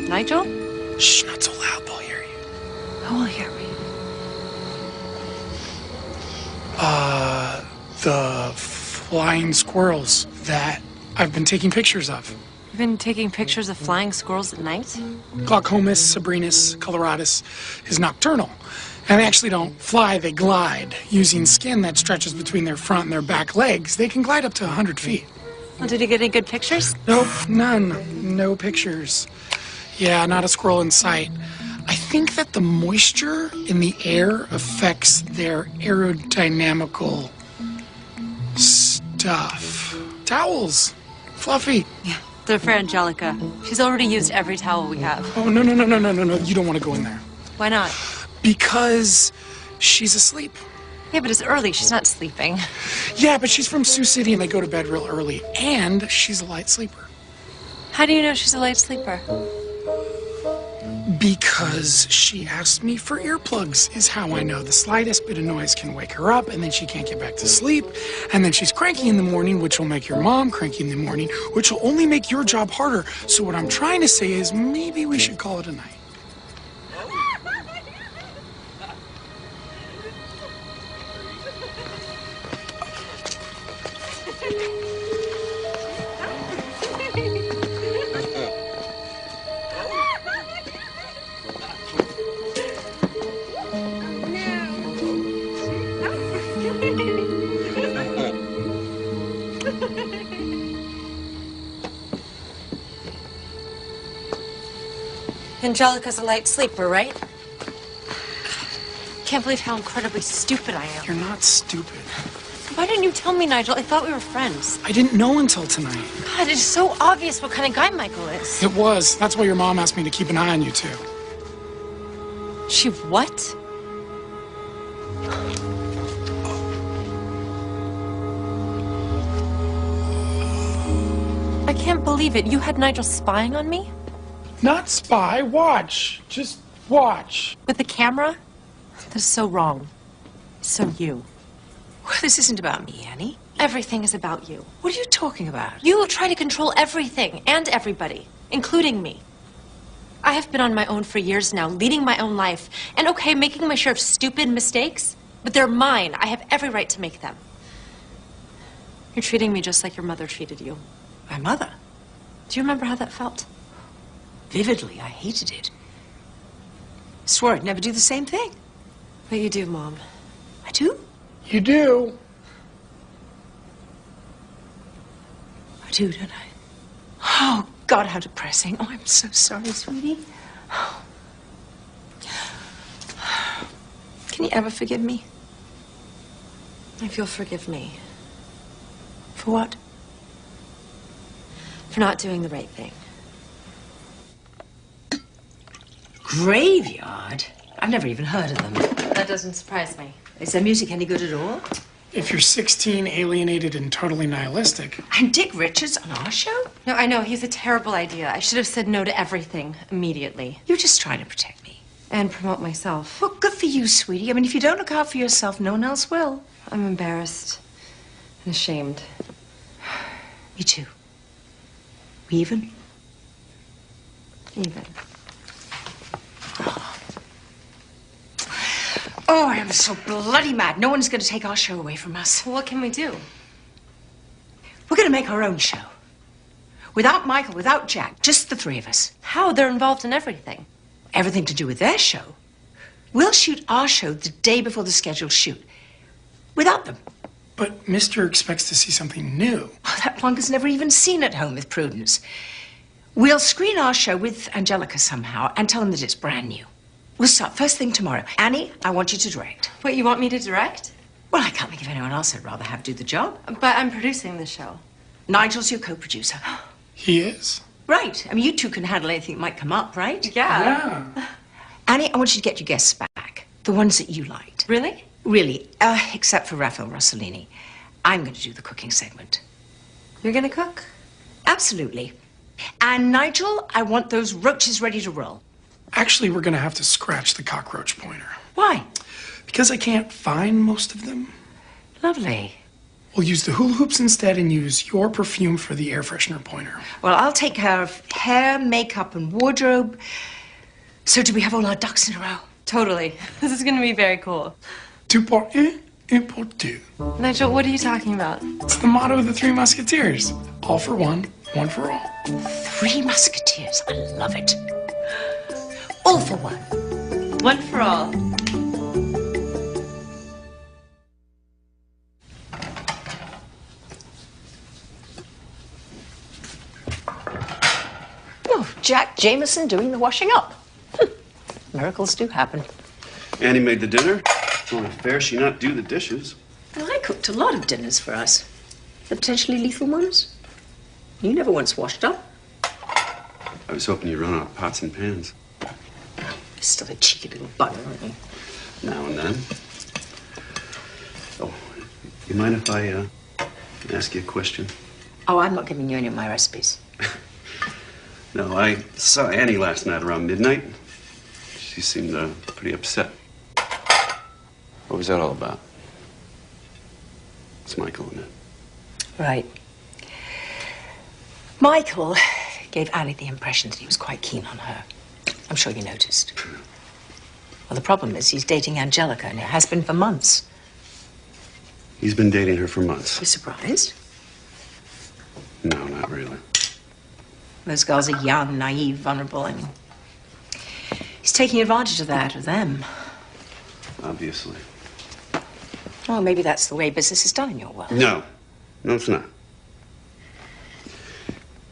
Nigel? Shh, not so loud. They'll hear you. Who will hear me? The flying squirrels that I've been taking pictures of. You've been taking pictures of flying squirrels at night? Glaucomus sabrinus coloratus is nocturnal. And they actually don't fly, they glide. Using skin that stretches between their front and their back legs, they can glide up to 100 feet. Well, did you get any good pictures? Nope, none. No pictures. Yeah, not a squirrel in sight. I think that the moisture in the air affects their aerodynamical stuff. Towels. Fluffy. Yeah, they're for Angelica. She's already used every towel we have. Oh, no. You don't want to go in there. Why not? Because she's asleep. Yeah, but it's early. She's not sleeping. Yeah, but she's from Sioux City and they go to bed real early. And she's a light sleeper. How do you know she's a light sleeper? Because she asked me for earplugs, is how I know. The slightest bit of noise can wake her up, and then she can't get back to sleep. And then she's cranky in the morning, which will make your mom cranky in the morning, which will only make your job harder. So what I'm trying to say is maybe we should call it a night. Angelica's a light sleeper, right? Can't believe how incredibly stupid I am. You're not stupid. Why didn't you tell me, Nigel? I thought we were friends. I didn't know until tonight. God, it's so obvious what kind of guy Michael is. It was. That's why your mom asked me to keep an eye on you two. She what? I can't believe it. You had Nigel spying on me? Not spy, watch. Just watch. With the camera? That is so wrong. So you. Well, this isn't about me, Annie. Everything is about you. What are you talking about? You will try to control everything and everybody, including me. I have been on my own for years now, leading my own life. And okay, making my share of stupid mistakes, but they're mine. I have every right to make them. You're treating me just like your mother treated you. My mother? Do you remember how that felt? Vividly, I hated it. Swore I'd never do the same thing. But you do, Mom. I do? You do. I do, don't I? Oh, God, how depressing. Oh, I'm so sorry, sweetie. Can you ever forgive me? If you'll forgive me. For what? For not doing the right thing. Graveyard? I've never even heard of them. That doesn't surprise me. Is their music any good at all? If you're 16, alienated, and totally nihilistic. And Dick Richards on our show? No, I know. He's a terrible idea. I should have said no to everything immediately. You're just trying to protect me. And promote myself. Well, good for you, sweetie. I mean, if you don't look out for yourself, no one else will. I'm embarrassed and ashamed. Me too. Even? Even. Oh, I am so bloody mad. No one's going to take our show away from us. What can we do? We're going to make our own show. Without Michael, without Jack, just the three of us. How? They're involved in everything. Everything to do with their show. We'll shoot our show the day before the scheduled shoot. Without them. But Mr. expects to see something new. Oh, that plunker's never even seen At Home with Prudence. We'll screen our show with Angelica somehow and tell them that it's brand new. We'll start first thing tomorrow. Annie, I want you to direct. Wait, you want me to direct? Well, I can't think of anyone else I'd rather have do the job. But I'm producing the show. Nigel's your co-producer. He is? Right. I mean, you two can handle anything that might come up, right? Yeah. Annie, I want you to get your guests back. The ones that you liked. Really? Really. Except for Raphael Rossellini. I'm going to do the cooking segment. You're gonna cook? Absolutely. And Nigel, I want those roaches ready to roll. Actually, we're going to have to scratch the cockroach pointer. Why? Because I can't find most of them. Lovely. We'll use the hula hoops instead and use your perfume for the air freshener pointer. Well, I'll take care of hair, makeup, and wardrobe. So do we have all our ducks in a row? Totally. This is gonna be very cool. Two pour un pour deux. Nigel, what are you talking about? It's the motto of the Three Musketeers. All for one, one for all. Three Musketeers. I love it. All for one. One for all. Oh, Jack Jameson doing the washing up. Miracles do happen. Annie made the dinner. It's only fair she not do the dishes. Well, I cooked a lot of dinners for us. The potentially lethal ones. You never once washed up. I was hoping you'd run out of pots and pans. You're still a cheeky little bugger, aren't you? Now and then. Oh, you mind if I ask you a question? Oh, I'm not giving you any of my recipes. No, I saw Annie last night around midnight. She seemed pretty upset. What was that all about? It's Michael, isn't it? Right. Michael gave Annie the impression that he was quite keen on her. I'm sure you noticed. Well, the problem is he's dating Angelica, and it has been for months. He's been dating her for months. You surprised? No, not really. Those girls are young, naive, vulnerable. I mean, he's taking advantage of that, of them. Obviously. Well, maybe that's the way business is done in your world. No. No, it's not.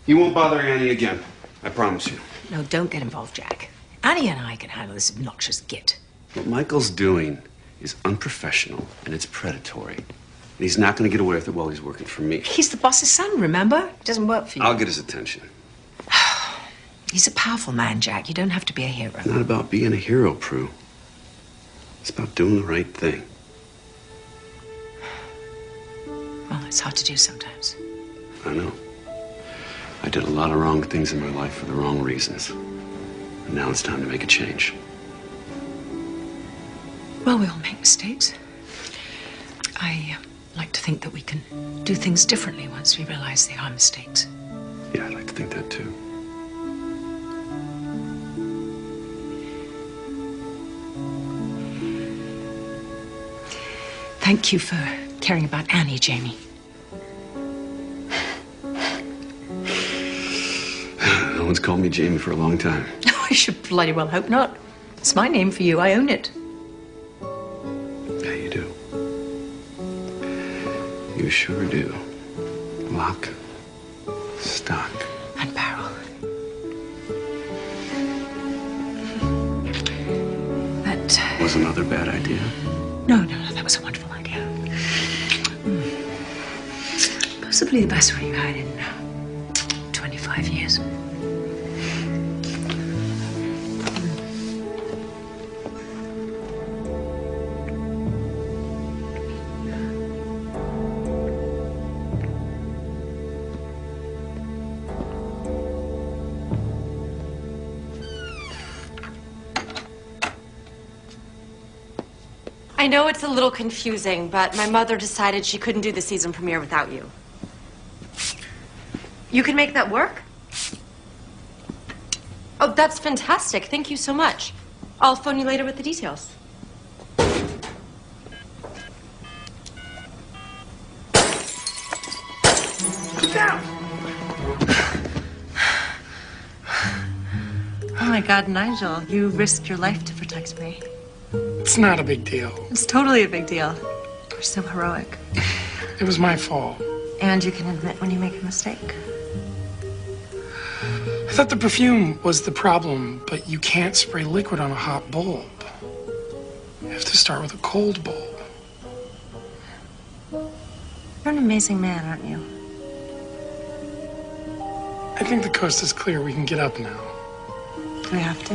You won't bother Annie again. I promise you. No, don't get involved, Jack. Annie and I can handle this obnoxious git. What Michael's doing is unprofessional and it's predatory. And he's not going to get away with it while he's working for me. He's the boss's son, remember? It doesn't work for you. I'll get his attention. He's a powerful man, Jack. You don't have to be a hero. It's not about being a hero, Prue. It's about doing the right thing. Well, it's hard to do sometimes. I know. I did a lot of wrong things in my life for the wrong reasons. And now it's time to make a change. Well, we all make mistakes. I like to think that we can do things differently once we realize they are mistakes. Yeah, I'd like to think that too. Thank you for caring about Annie, Jamie. No one's called me Jamie for a long time. I should bloody well hope not. It's my name for you. I own it. Yeah, you do. You sure do. Lock, stock, And barrel. That... was another bad idea. No, that was a wonderful idea. Possibly the best one you've had in 25 years. I know it's a little confusing, but my mother decided she couldn't do the season premiere without you. You can make that work? Oh, that's fantastic. Thank you so much. I'll phone you later with the details. Down! Oh my God, Nigel, you risked your life to protect me. It's not a big deal. It's totally a big deal. You're so heroic. It was my fault. And you can admit when you make a mistake. I thought the perfume was the problem, but you can't spray liquid on a hot bulb. You have to start with a cold bulb. You're an amazing man, aren't you? I think the coast is clear. We can get up now. Do we have to?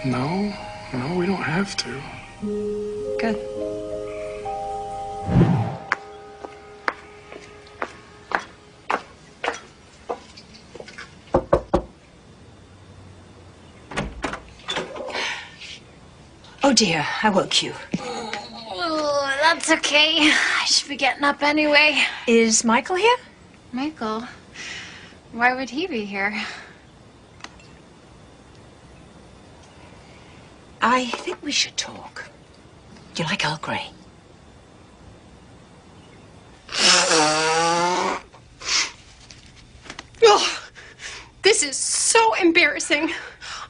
No, we don't have to. Good. Oh dear, I woke you. Oh, that's okay. I should be getting up anyway. Is Michael here? Michael? Why would he be here? I think we should talk. Do you like Earl Grey? Oh, this is so embarrassing.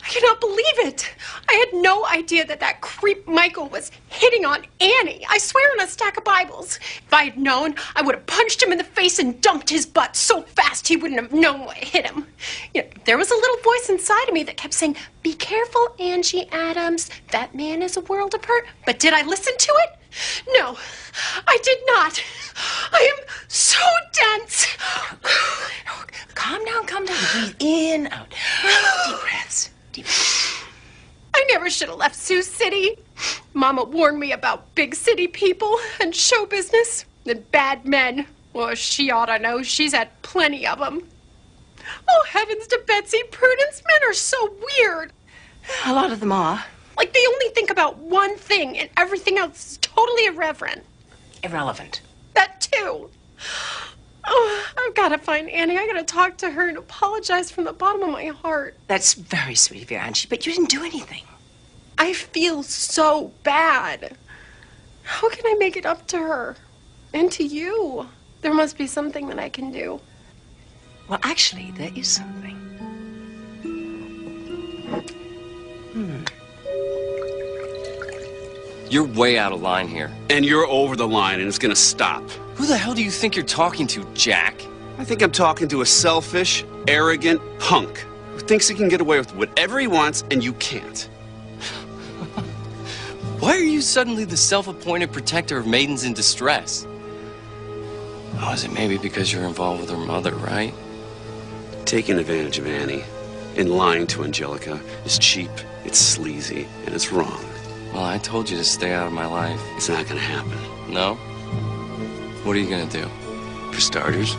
I cannot believe it. I had no idea that creep Michael was hitting on Annie. I swear on a stack of Bibles. If I had known, I would have punched him in the face and dumped his butt so fast he wouldn't have known what hit him. You know, there was a little voice inside of me that kept saying, "Be careful, Angie Adams. That man is a world apart." But did I listen to it? No, I did not. I am so dense. Calm down, calm down. Breathe in, out. Deep breaths. Deep breaths. I never should have left Sioux City. Mama warned me about big city people and show business and bad men. Well, she ought to know. She's had plenty of them. Oh, heavens to Betsy, Prudence, men are so weird. A lot of them are. Like they only think about one thing and everything else is totally irreverent. Irrelevant. That too. Oh, I've got to find Annie. I got to talk to her and apologize from the bottom of my heart. That's very sweet of you, Angie, but you didn't do anything. I feel so bad. How can I make it up to her? And to you? There must be something that I can do. Well, actually, there is something. You're way out of line here. And you're over the line, and it's gonna stop. Who the hell do you think you're talking to, Jack? I think I'm talking to a selfish, arrogant punk who thinks he can get away with whatever he wants, and you can't. Why are you suddenly the self-appointed protector of maidens in distress? Oh, is it maybe because you're involved with her mother, right? Taking advantage of Annie and lying to Angelica is cheap, it's sleazy, and it's wrong. Well, I told you to stay out of my life. It's not gonna happen. No? What are you gonna do? For starters,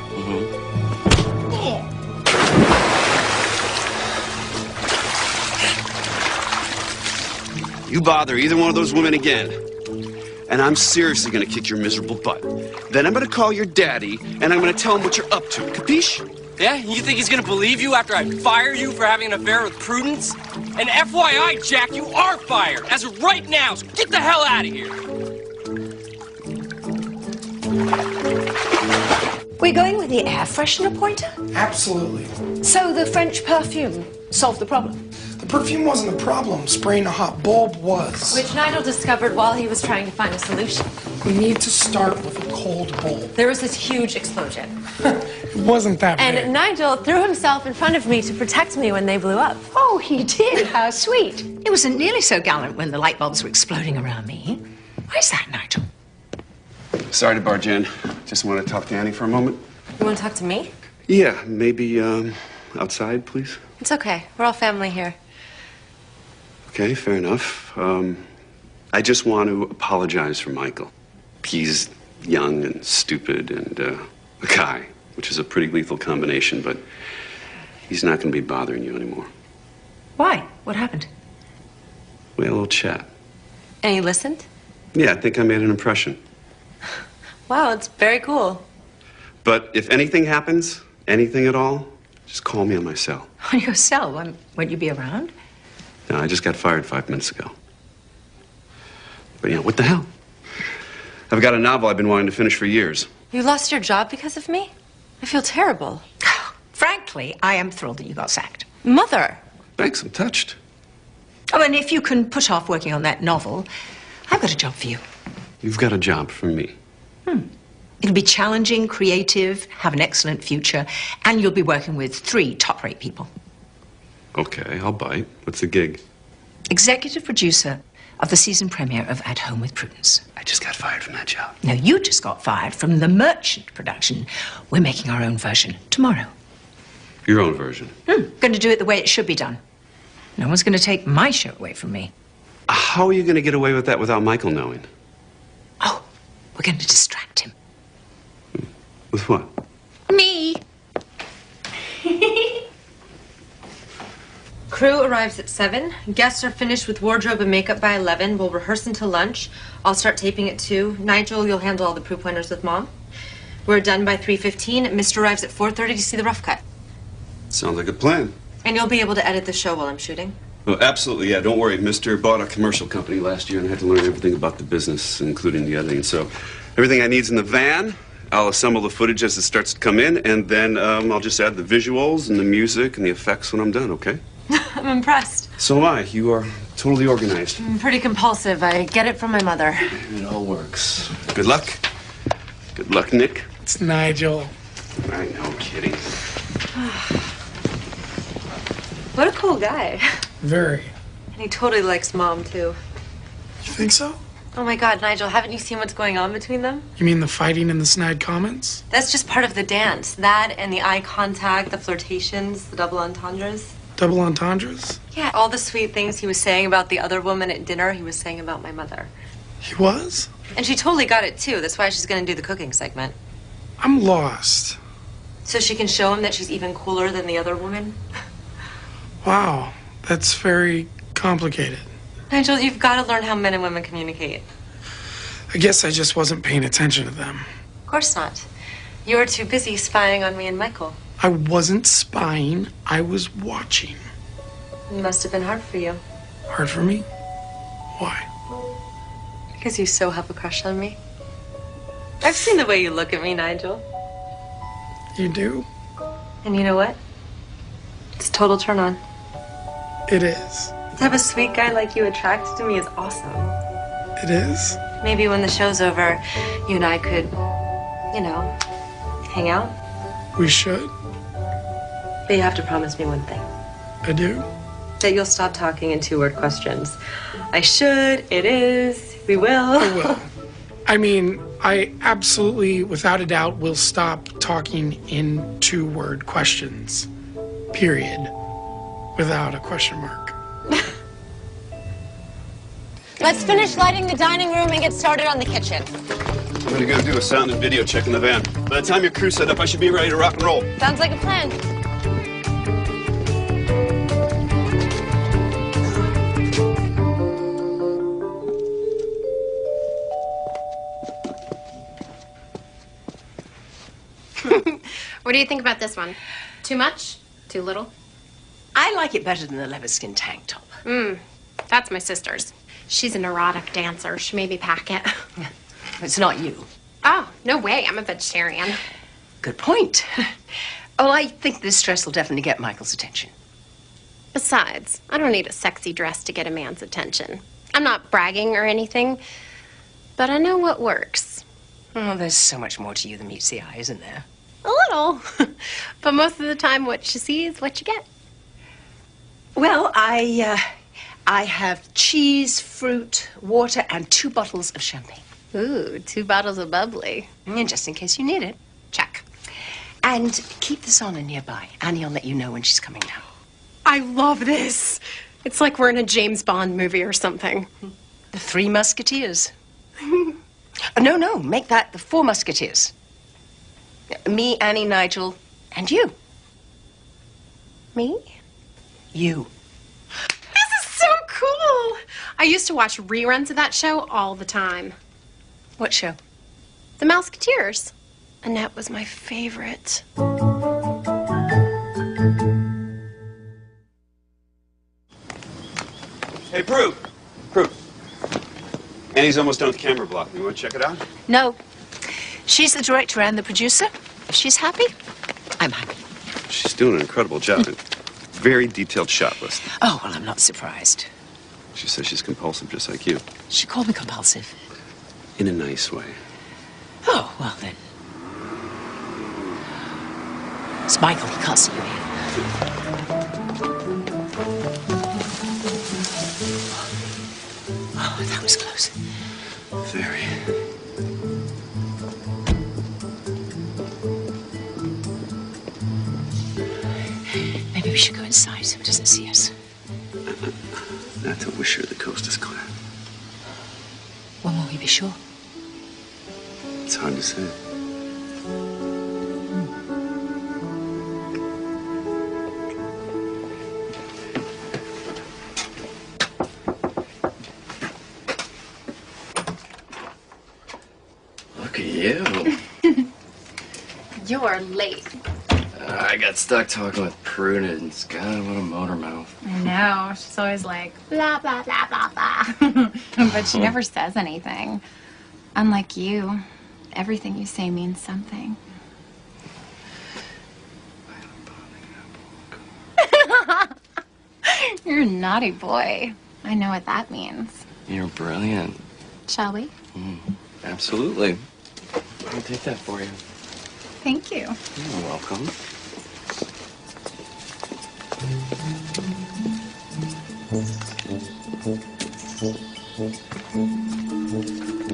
you bother either one of those women again, and I'm seriously gonna kick your miserable butt. Then I'm gonna call your daddy, and I'm gonna tell him what you're up to. Capiche? Yeah? You think he's gonna believe you after I fire you for having an affair with Prudence? And FYI, Jack, you are fired, as of right now, so get the hell out of here! We're going with the air freshener pointer? Absolutely. So the French perfume solved the problem? The perfume wasn't the problem. Spraying a hot bulb was. Which Nigel discovered while he was trying to find a solution. We need to start with a cold bulb. There was this huge explosion. It wasn't that big. And Nigel threw himself in front of me to protect me when they blew up. Oh, he did. How sweet. It wasn't nearly so gallant when the light bulbs were exploding around me. Why's that, Nigel? Sorry to barge in. Just want to talk to Annie for a moment. You want to talk to me? Yeah, maybe outside, please. It's okay. We're all family here. Okay, fair enough. I just want to apologize for Michael. He's young and stupid and a guy, which is a pretty lethal combination, but he's not going to be bothering you anymore. Why? What happened? We had a little chat. And you listened? Yeah, I think I made an impression. Wow, it's very cool. But if anything happens, anything at all, Just call me on my cell. On your cell? Won't you be around? No, I just got fired 5 minutes ago. But, what the hell? I've got a novel I've been wanting to finish for years. You lost your job because of me? I feel terrible. Frankly, I am thrilled that you got sacked. Mother. Thanks, I'm touched. Oh, and if you can put off working on that novel, I've got a job for you. You've got a job for me. It'll be challenging, creative, have an excellent future, and you'll be working with 3 top-rate people. Okay, I'll bite. What's the gig? Executive producer of the season premiere of At Home with Prudence. I just got fired from that job. No, you just got fired from the Merchant production. We're making our own version tomorrow. Your own version. Going to do it the way it should be done. No one's going to take my show away from me. How are you going to get away with that without Michael knowing? Oh, we're going to distract him. With what? Me. Crew arrives at 7. Guests are finished with wardrobe and makeup by 11. We'll rehearse until lunch. I'll start taping at 2. Nigel, you'll handle all the proof pointers with Mom. We're done by 3:15. Mr. arrives at 4:30 to see the rough cut. Sounds like a plan. And you'll be able to edit the show while I'm shooting. Oh, absolutely, yeah. Don't worry. Mr. bought a commercial company last year and I had to learn everything about the business, including the editing. So everything I need's in the van. I'll assemble the footage as it starts to come in, and then I'll just add the visuals and the music and the effects when I'm done, okay? I'm impressed. So am I. You are totally organized. I'm pretty compulsive. I get it from my mother. It all works. Good luck. Good luck, Nick. It's Nigel. I know, kidding. What a cool guy. Very. And he totally likes Mom, too. You think so? Oh my God, Nigel, haven't you seen what's going on between them? You mean the fighting and the snide comments? That's just part of the dance. That and the eye contact, the flirtations, the double entendres. Double entendres? Yeah, all the sweet things he was saying about the other woman at dinner, he was saying about my mother. He was? And she totally got it, too. That's why she's gonna do the cooking segment. I'm lost. So she can show him that she's even cooler than the other woman? Wow, that's very complicated. Nigel, you've got to learn how men and women communicate. I guess I just wasn't paying attention to them. Of course not. You were too busy spying on me and Michael. I wasn't spying, I was watching. It must have been hard for you. Hard for me? Why? Because you so have a crush on me. I've seen the way you look at me, Nigel. You do? And you know what? It's a total turn on. It is. To have a sweet guy like you attracted to me is awesome. It is? Maybe when the show's over, you and I could, hang out. We should. But you have to promise me one thing. I do? That you'll stop talking in 2-word questions. I should, it is, we will. I will. I mean, I absolutely, without a doubt, will stop talking in 2-word questions. Period. Without a question mark. Let's finish lighting the dining room and get started on the kitchen. I'm gonna go do a sound and video check in the van. By the time your crew's set up, I should be ready to rock and roll. Sounds like a plan. What do you think about this one? Too much? Too little? I like it better than the leather skin tank top. That's my sister's. She's an erotic dancer. She made me pack it. It's not you. Oh, no way. I'm a vegetarian. Good point. Oh, I think this dress will definitely get Michael's attention. Besides, I don't need a sexy dress to get a man's attention. I'm not bragging or anything, but I know what works. Oh, there's so much more to you than meets the eye, isn't there? A little. But most of the time, what you see is what you get. Well, I have cheese, fruit, water, and 2 bottles of champagne. Ooh, 2 bottles of bubbly. And just in case you need it. Check. And keep this on nearby. Annie will let you know when she's coming down. I love this. It's like we're in a James Bond movie or something. The 3 Musketeers. No, make that the 4 Musketeers. Me, Annie, Nigel, and you. Me? You. This is so cool. I used to watch reruns of that show all the time. What show? The Mouseketeers. Annette was my favorite. Hey, Prue. Prue. Annie's almost done with the camera block. You want to check it out? No. She's the director and the producer. If she's happy, I'm happy. She's doing an incredible job. Very detailed shot list. Oh, well, I'm not surprised. She says she's compulsive, just like you. She called me compulsive. In a nice way. Oh, well then. It's Michael. He can't see you here. Oh, that was close. Very. Maybe we should go inside so he doesn't see us. Not till we're sure the coast is clear. When will we be sure? It's hard to say. Look at you. You're late. I got stuck talking with Prudence. God, what a motor mouth. I know. She's always like, blah, blah, blah, blah, blah. But she never says anything. Unlike you, everything you say means something. You're a naughty boy. I know what that means. You're brilliant. Shall we? Absolutely. I'll take that for you. Thank you. You're welcome.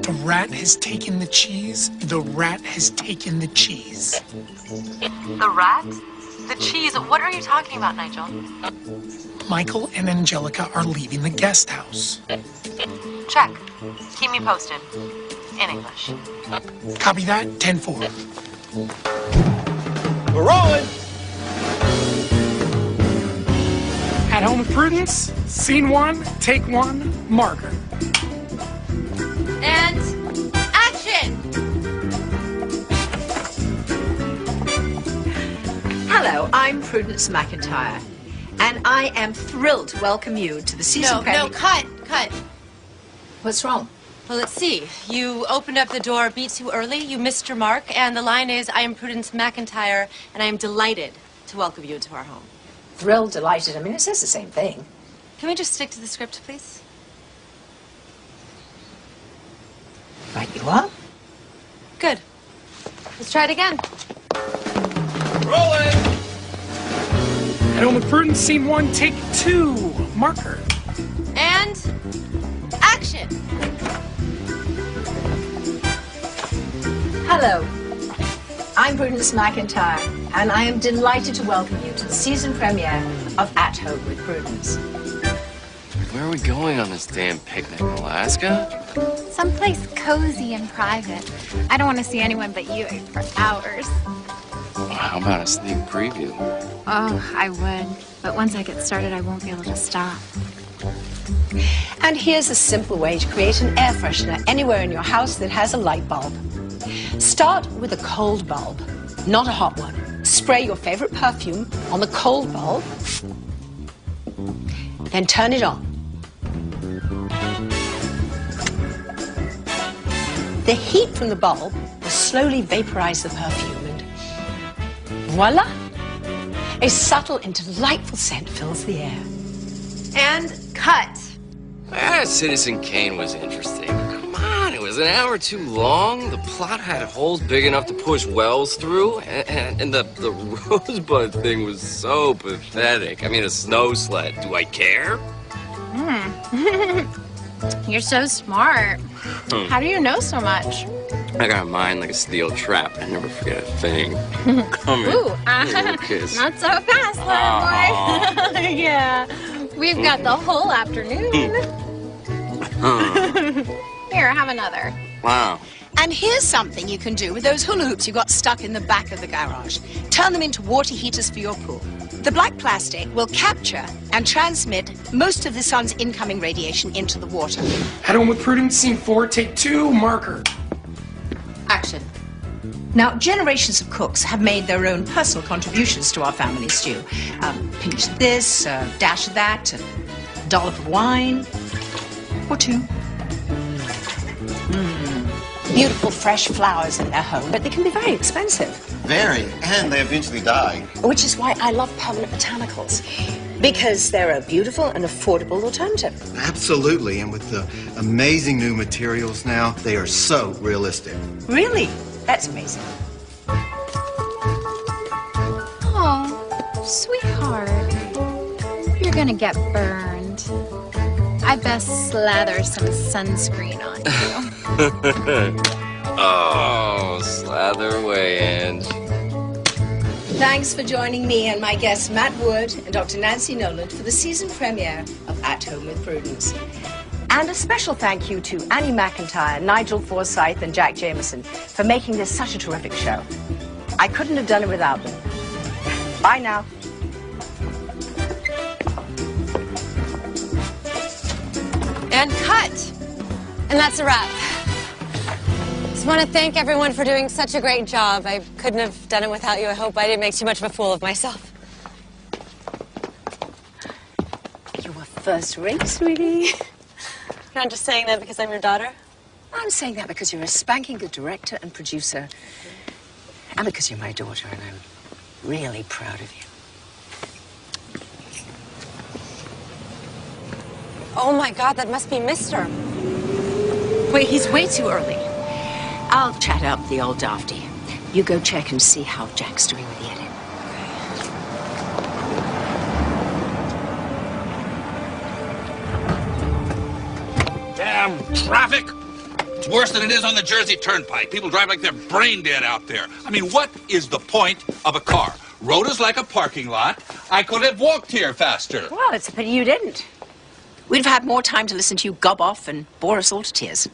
The rat has taken the cheese. The rat has taken the cheese. The rat? The cheese? What are you talking about, Nigel? Michael and Angelica are leaving the guest house. Check. Keep me posted. In English. Copy that, 10-4. We're rolling! At Home with Prudence, scene 1, take 1, marker. And action! Hello, I'm Prudence McIntyre, and I am thrilled to welcome you to the season premiere. No, cut. What's wrong? Well, let's see. You opened up the door a beat too early, you missed your mark, and the line is, I am Prudence McIntyre, and I am delighted to welcome you into our home. Thrilled, delighted. I mean, it says the same thing. Can we just stick to the script, please? Right you are. Good. Let's try it again. Rolling! At Home with Prudence, scene 1, take 2, marker. And action! Hello, I'm Prudence McIntyre, and I am delighted to welcome you to the season premiere of At Home with Prudence. Where are we going on this damn picnic, Alaska? Someplace cozy and private. I don't want to see anyone but you for hours. Well, how about a sneak preview? Oh, I would. But once I get started, I won't be able to stop. And here's a simple way to create an air freshener anywhere in your house that has a light bulb. Start with a cold bulb, not a hot one. Spray your favorite perfume on the cold bulb, then turn it on. The heat from the bulb will slowly vaporize the perfume, and voila! A subtle and delightful scent fills the air. And cut. Citizen Kane was interesting. Come on, it was an hour too long. The plot had holes big enough to push wells through, and the rosebud thing was so pathetic. I mean, a snow sled. Do I care? You're so smart. How do you know so much? I got a mind like a steel trap. I never forget a thing. Come here. Ooh, Give me a kiss. not so fast, little boy. Yeah, we've got the whole afternoon. Here, have another. Wow. And here's something you can do with those hula hoops you got stuck in the back of the garage. Turn them into water heaters for your pool. The black plastic will capture and transmit most of the sun's incoming radiation into the water. At Home with Prudence, scene 4, take 2, marker. Action. Now, generations of cooks have made their own personal contributions to our family stew. Pinch of this, a dash of that, a dollop of wine, or two. Beautiful fresh flowers in their home, but they can be very expensive. Very, and they eventually die. Which is why I love permanent botanicals. Because they're a beautiful and affordable alternative. Absolutely, and with the amazing new materials now, they are so realistic. Really? That's amazing. Oh, sweetheart. You're gonna get burned. I best slather some sunscreen on you. Oh, slather away, Ange. Thanks for joining me and my guests Matt Wood and Dr. Nancy Noland for the season premiere of At Home with Prudence. And a special thank you to Annie McIntyre, Nigel Forsyth, and Jack Jameson for making this such a terrific show. I couldn't have done it without them. Bye now. And cut. And that's a wrap. Just want to thank everyone for doing such a great job. I couldn't have done it without you. I hope I didn't make too much of a fool of myself. You were first rate, sweetie. You're not just saying that because I'm your daughter? I'm saying that because you're a spanking good director and producer. And because you're my daughter, and I'm really proud of you. Oh my God, that must be Mr. Wait, he's way too early. I'll chat up the old dafty. You go check and see how Jack's doing with the edit. Damn traffic! It's worse than it is on the Jersey Turnpike. People drive like they're brain dead out there. I mean, what is the point of a car? Road is like a parking lot. I could have walked here faster. Well, it's a pity you didn't. We'd have had more time to listen to you gob off and bore us all to tears.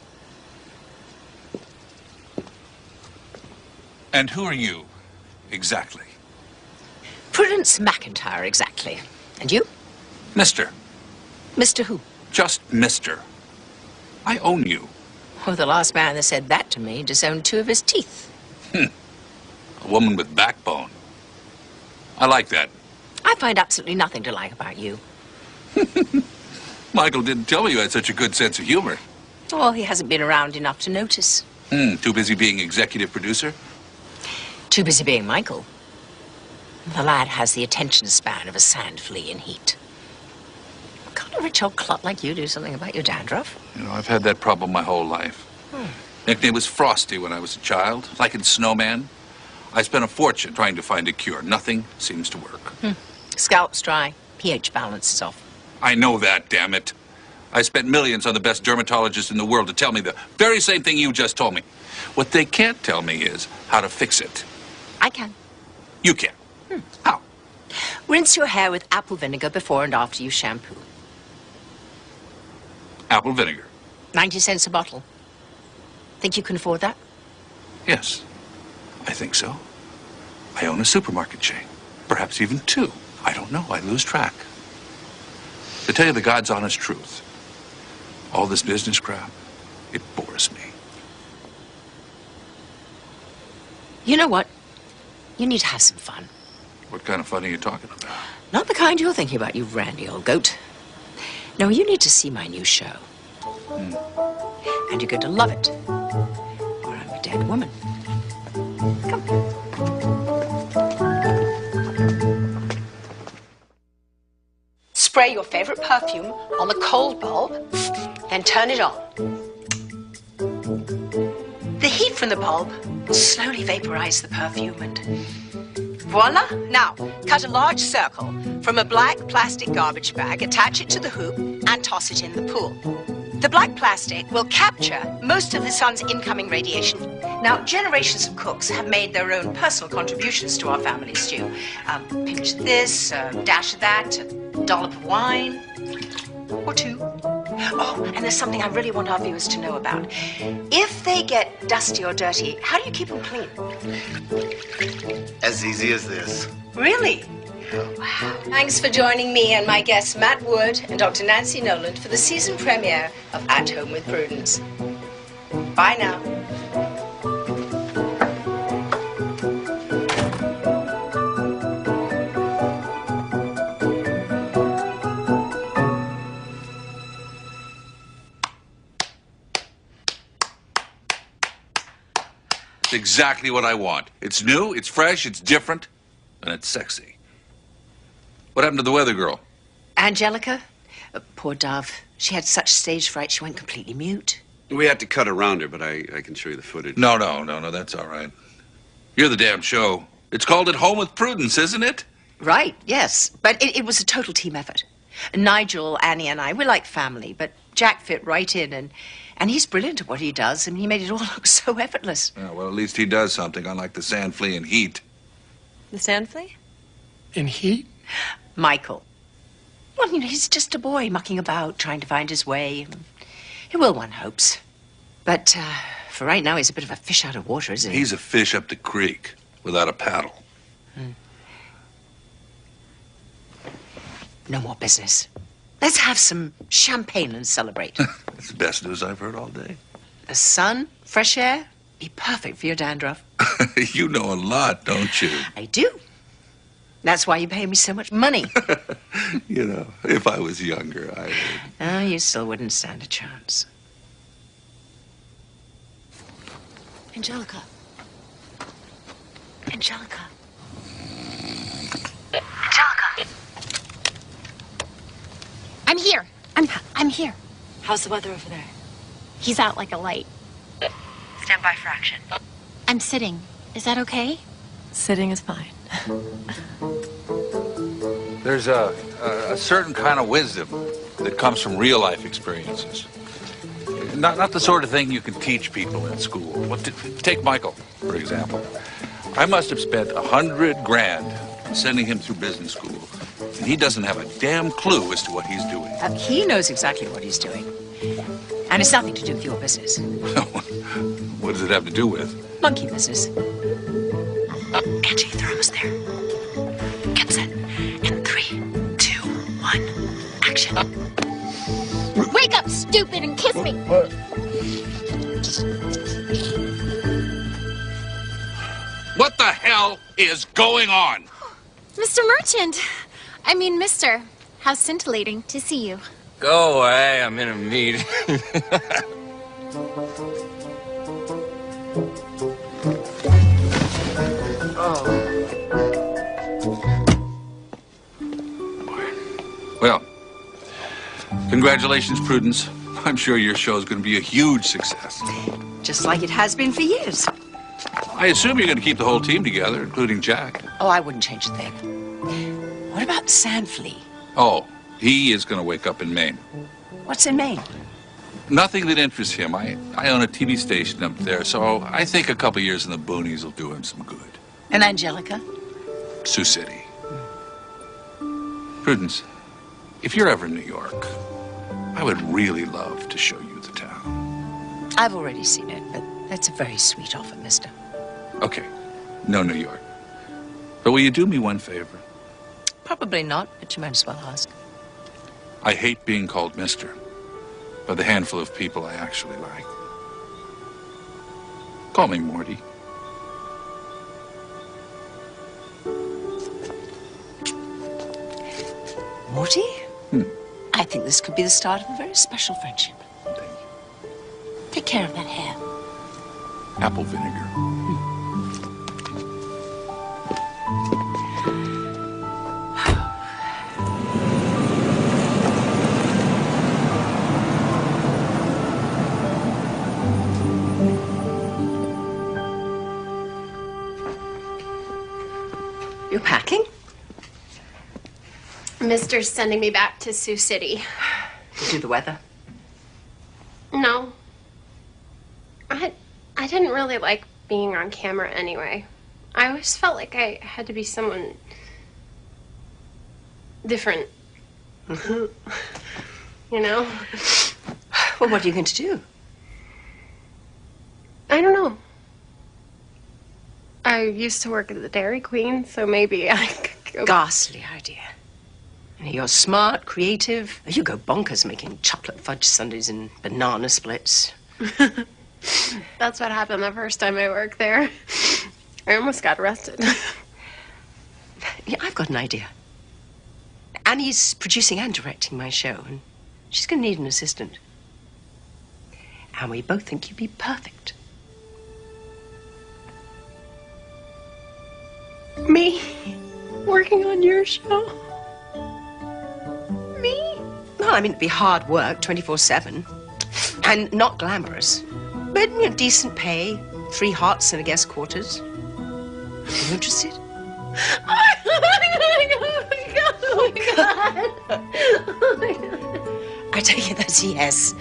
And who are you, exactly? Prudence McIntyre, exactly. And you? Mister. Mr. Who? Just Mister. I own you. Well, the last man that said that to me disowned 2 of his teeth. A woman with backbone. I like that. I find absolutely nothing to like about you. Michael didn't tell me you had such a good sense of humor. Oh, he hasn't been around enough to notice. Too busy being executive producer? Too busy being Michael. The lad has the attention span of a sand flea in heat. Can't a rich old clot like you do something about your dandruff? You know, I've had that problem my whole life. Nickname was Frosty when I was a child, like in Snowman. I spent a fortune trying to find a cure. Nothing seems to work. Scalp's dry. pH balance is off. I know that, damn it. I spent millions on the best dermatologists in the world to tell me the very same thing you just told me. What they can't tell me is how to fix it. I can. You can. How? Rinse your hair with apple vinegar before and after you shampoo. Apple vinegar. 90 cents a bottle. Think you can afford that? Yes, I think so. I own a supermarket chain. Perhaps even 2. I don't know. I lose track. To tell you the God's honest truth, all this business crap, it bores me. You know what? You need to have some fun. What kind of fun are you talking about? Not the kind you're thinking about, you randy old goat. No, you need to see my new show. And you're going to love it. Or I'm a dead woman. Come. Spray your favorite perfume on the cold bulb, then turn it on. The heat from the bulb will slowly vaporize the perfume and voila! Now, cut a large circle from a black plastic garbage bag, attach it to the hoop, and toss it in the pool. The black plastic will capture most of the sun's incoming radiation. Now, generations of cooks have made their own personal contributions to our family stew. Pinch of this, a dash of that, a dollop of wine, or 2. Oh, and there's something I really want our viewers to know about. If they get dusty or dirty, how do you keep them clean? As easy as this. Really? Wow. Thanks for joining me and my guests Matt Wood and Dr. Nancy Noland for the season premiere of At Home with Prudence. Bye now. Just exactly what I want. It's new, it's fresh, it's different, and it's sexy. What happened to the weather girl? Angelica? Poor Dove. She had such stage fright she went completely mute. We had to cut around her, but I can show you the footage. No, that's all right. You're the damn show. It's called At Home with Prudence, isn't it? Right, yes. But it was a total team effort. Nigel, Annie, and I, we're like family, but Jack fit right in, and he's brilliant at what he does, and he made it all look so effortless. Yeah, well, at least he does something, unlike the sand flea in Heat. The sand flea? In Heat? Michael. Well, you know, he's just a boy mucking about, trying to find his way. He will, one hopes. But for right now, he's a bit of a fish out of water, isn't he? He's a fish up the creek without a paddle. No more business. Let's have some champagne and celebrate. That's the best news I've heard all day. The sun, fresh air, be perfect for your dandruff. You know a lot, don't you? I do. That's why you pay me so much money. You know, if I was younger, I would. Oh, you still wouldn't stand a chance. Angelica. Angelica. Angelica. I'm here. I'm here. How's the weather over there? He's out like a light. Stand by for action. I'm sitting. Is that okay? Sitting is fine. There's a certain kind of wisdom that comes from real life experiences. Not the sort of thing you can teach people in school. Take Michael, for example. I must have spent $100 grand sending him through business school, and he doesn't have a damn clue as to what he's doing. He knows exactly what he's doing. And it's nothing to do with your business. What does it have to do with? Monkey business. Angie, they're almost there. Get set. In 3, 2, 1, action. Wake up, stupid, and kiss me. What the hell is going on? Mr. Merchant. I mean, Mr. How scintillating to see you. Go away, I'm in a meeting. Well, congratulations, Prudence. I'm sure your show's going to be a huge success. Just like it has been for years. I assume you're going to keep the whole team together, including Jack. Oh, I wouldn't change a thing. What about the sand flea? Oh, he is going to wake up in Maine. What's in Maine? Nothing that interests him. I own a TV station up there, so I think a couple years in the boonies will do him some good. And Angelica? Sioux City. Prudence, if you're ever in New York, I would really love to show you the town. I've already seen it, but that's a very sweet offer, mister. Okay, no New York. But will you do me one favor? Probably not, but you might as well ask. I hate being called mister by the handful of people I actually like. Call me Morty. Morty? I think this could be the start of a very special friendship. Thank you. Take care of that hair. Apple vinegar. You're packing? Mister's sending me back to Sioux City. To do the weather? No. I didn't really like being on camera anyway. I always felt like I had to be someone different. You know? Well, what are you going to do? I don't know. I used to work at the Dairy Queen, so maybe I could go... Ghastly idea. You're smart, creative. You go bonkers making chocolate fudge sundaes and banana splits. That's what happened the first time I worked there. I almost got arrested. Yeah, I've got an idea. Annie's producing and directing my show, and she's going to need an assistant. And we both think you'd be perfect. Me? Working on your show? Me? Well, I mean, it'd be hard work, 24/7. And not glamorous. But, you know, decent pay, 3 hots and a guest quarters. Are you interested? Oh my God. I take it that's a yes.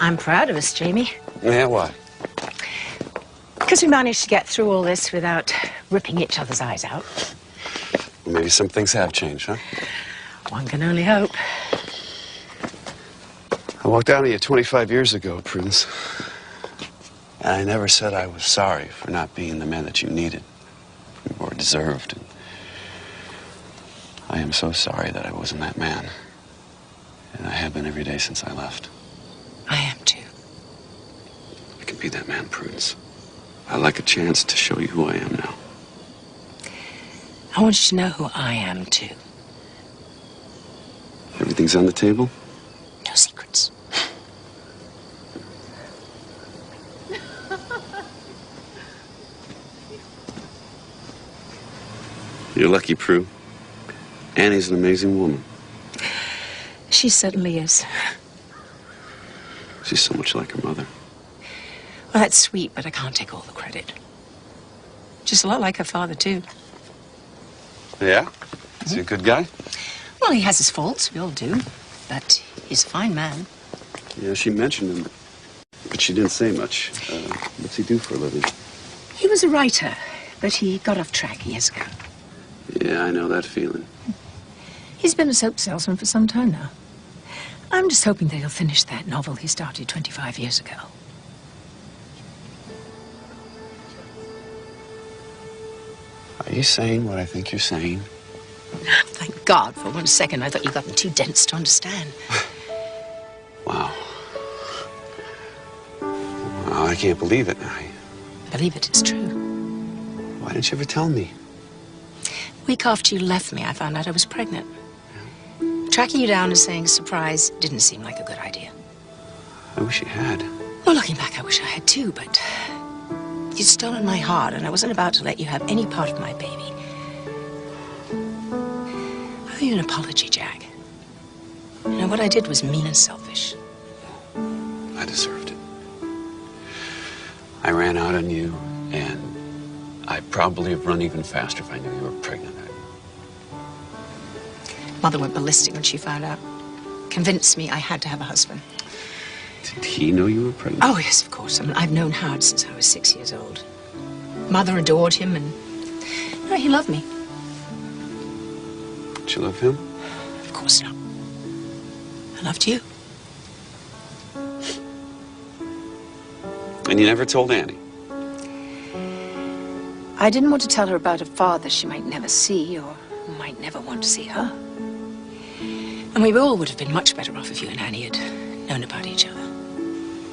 I'm proud of us, Jamie. Yeah, why? Because we managed to get through all this without ripping each other's eyes out. Well, maybe some things have changed, huh? One can only hope. I walked out on you 25 years ago, Prudence. And I never said I was sorry for not being the man that you needed or deserved. And I am so sorry that I wasn't that man. And I have been every day since I left. I am too. I can be that man, Prudence. I'd like a chance to show you who I am now. I want you to know who I am too. Everything's on the table? No secrets. You're lucky, Prue. Annie's an amazing woman. She certainly is. She's so much like her mother. Well, that's sweet, but I can't take all the credit. Just a lot like her father, too. Yeah? Is he a good guy? Well, he has his faults, we all do. But he's a fine man. Yeah, she mentioned him, but she didn't say much. What's he do for a living? He was a writer, but he got off track years ago. Yeah, I know that feeling. He's been a soap salesman for some time now. I'm just hoping that he'll finish that novel he started 25 years ago. Are you saying what I think you're saying? Thank God, for 1 second I thought you gotten too dense to understand. Wow. Wow, I can't believe it. Believe it, it's true. Why didn't you ever tell me? Week after you left me, I found out I was pregnant. Tracking you down and saying surprise didn't seem like a good idea. I wish you had. Well, looking back, I wish I had too, but you'd stolen my heart, and I wasn't about to let you have any part of my baby. I owe you an apology, Jack. You know, what I did was mean and selfish. I deserved it. I ran out on you, and I'd probably have run even faster if I knew you were pregnant. Mother went ballistic when she found out. Convinced me I had to have a husband. Did he know you were pregnant? Oh, yes, of course. I mean, I've known Howard since I was 6 years old. Mother adored him, and you know, he loved me. Did you love him? Of course not. I loved you. And you never told Annie? I didn't want to tell her about a father she might never see, or who might never want to see her. And we all would have been much better off if you and Annie had known about each other.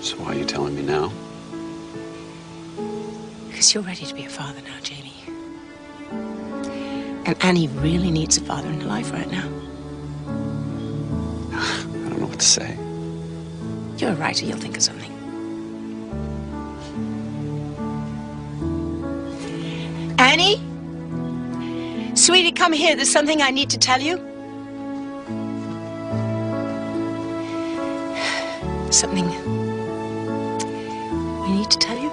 So why are you telling me now? Because you're ready to be a father now, Jamie. And Annie really needs a father in her life right now. I don't know what to say. You're a writer, you'll think of something. Annie? Sweetie, come here. There's something I need to tell you. Something I need to tell you?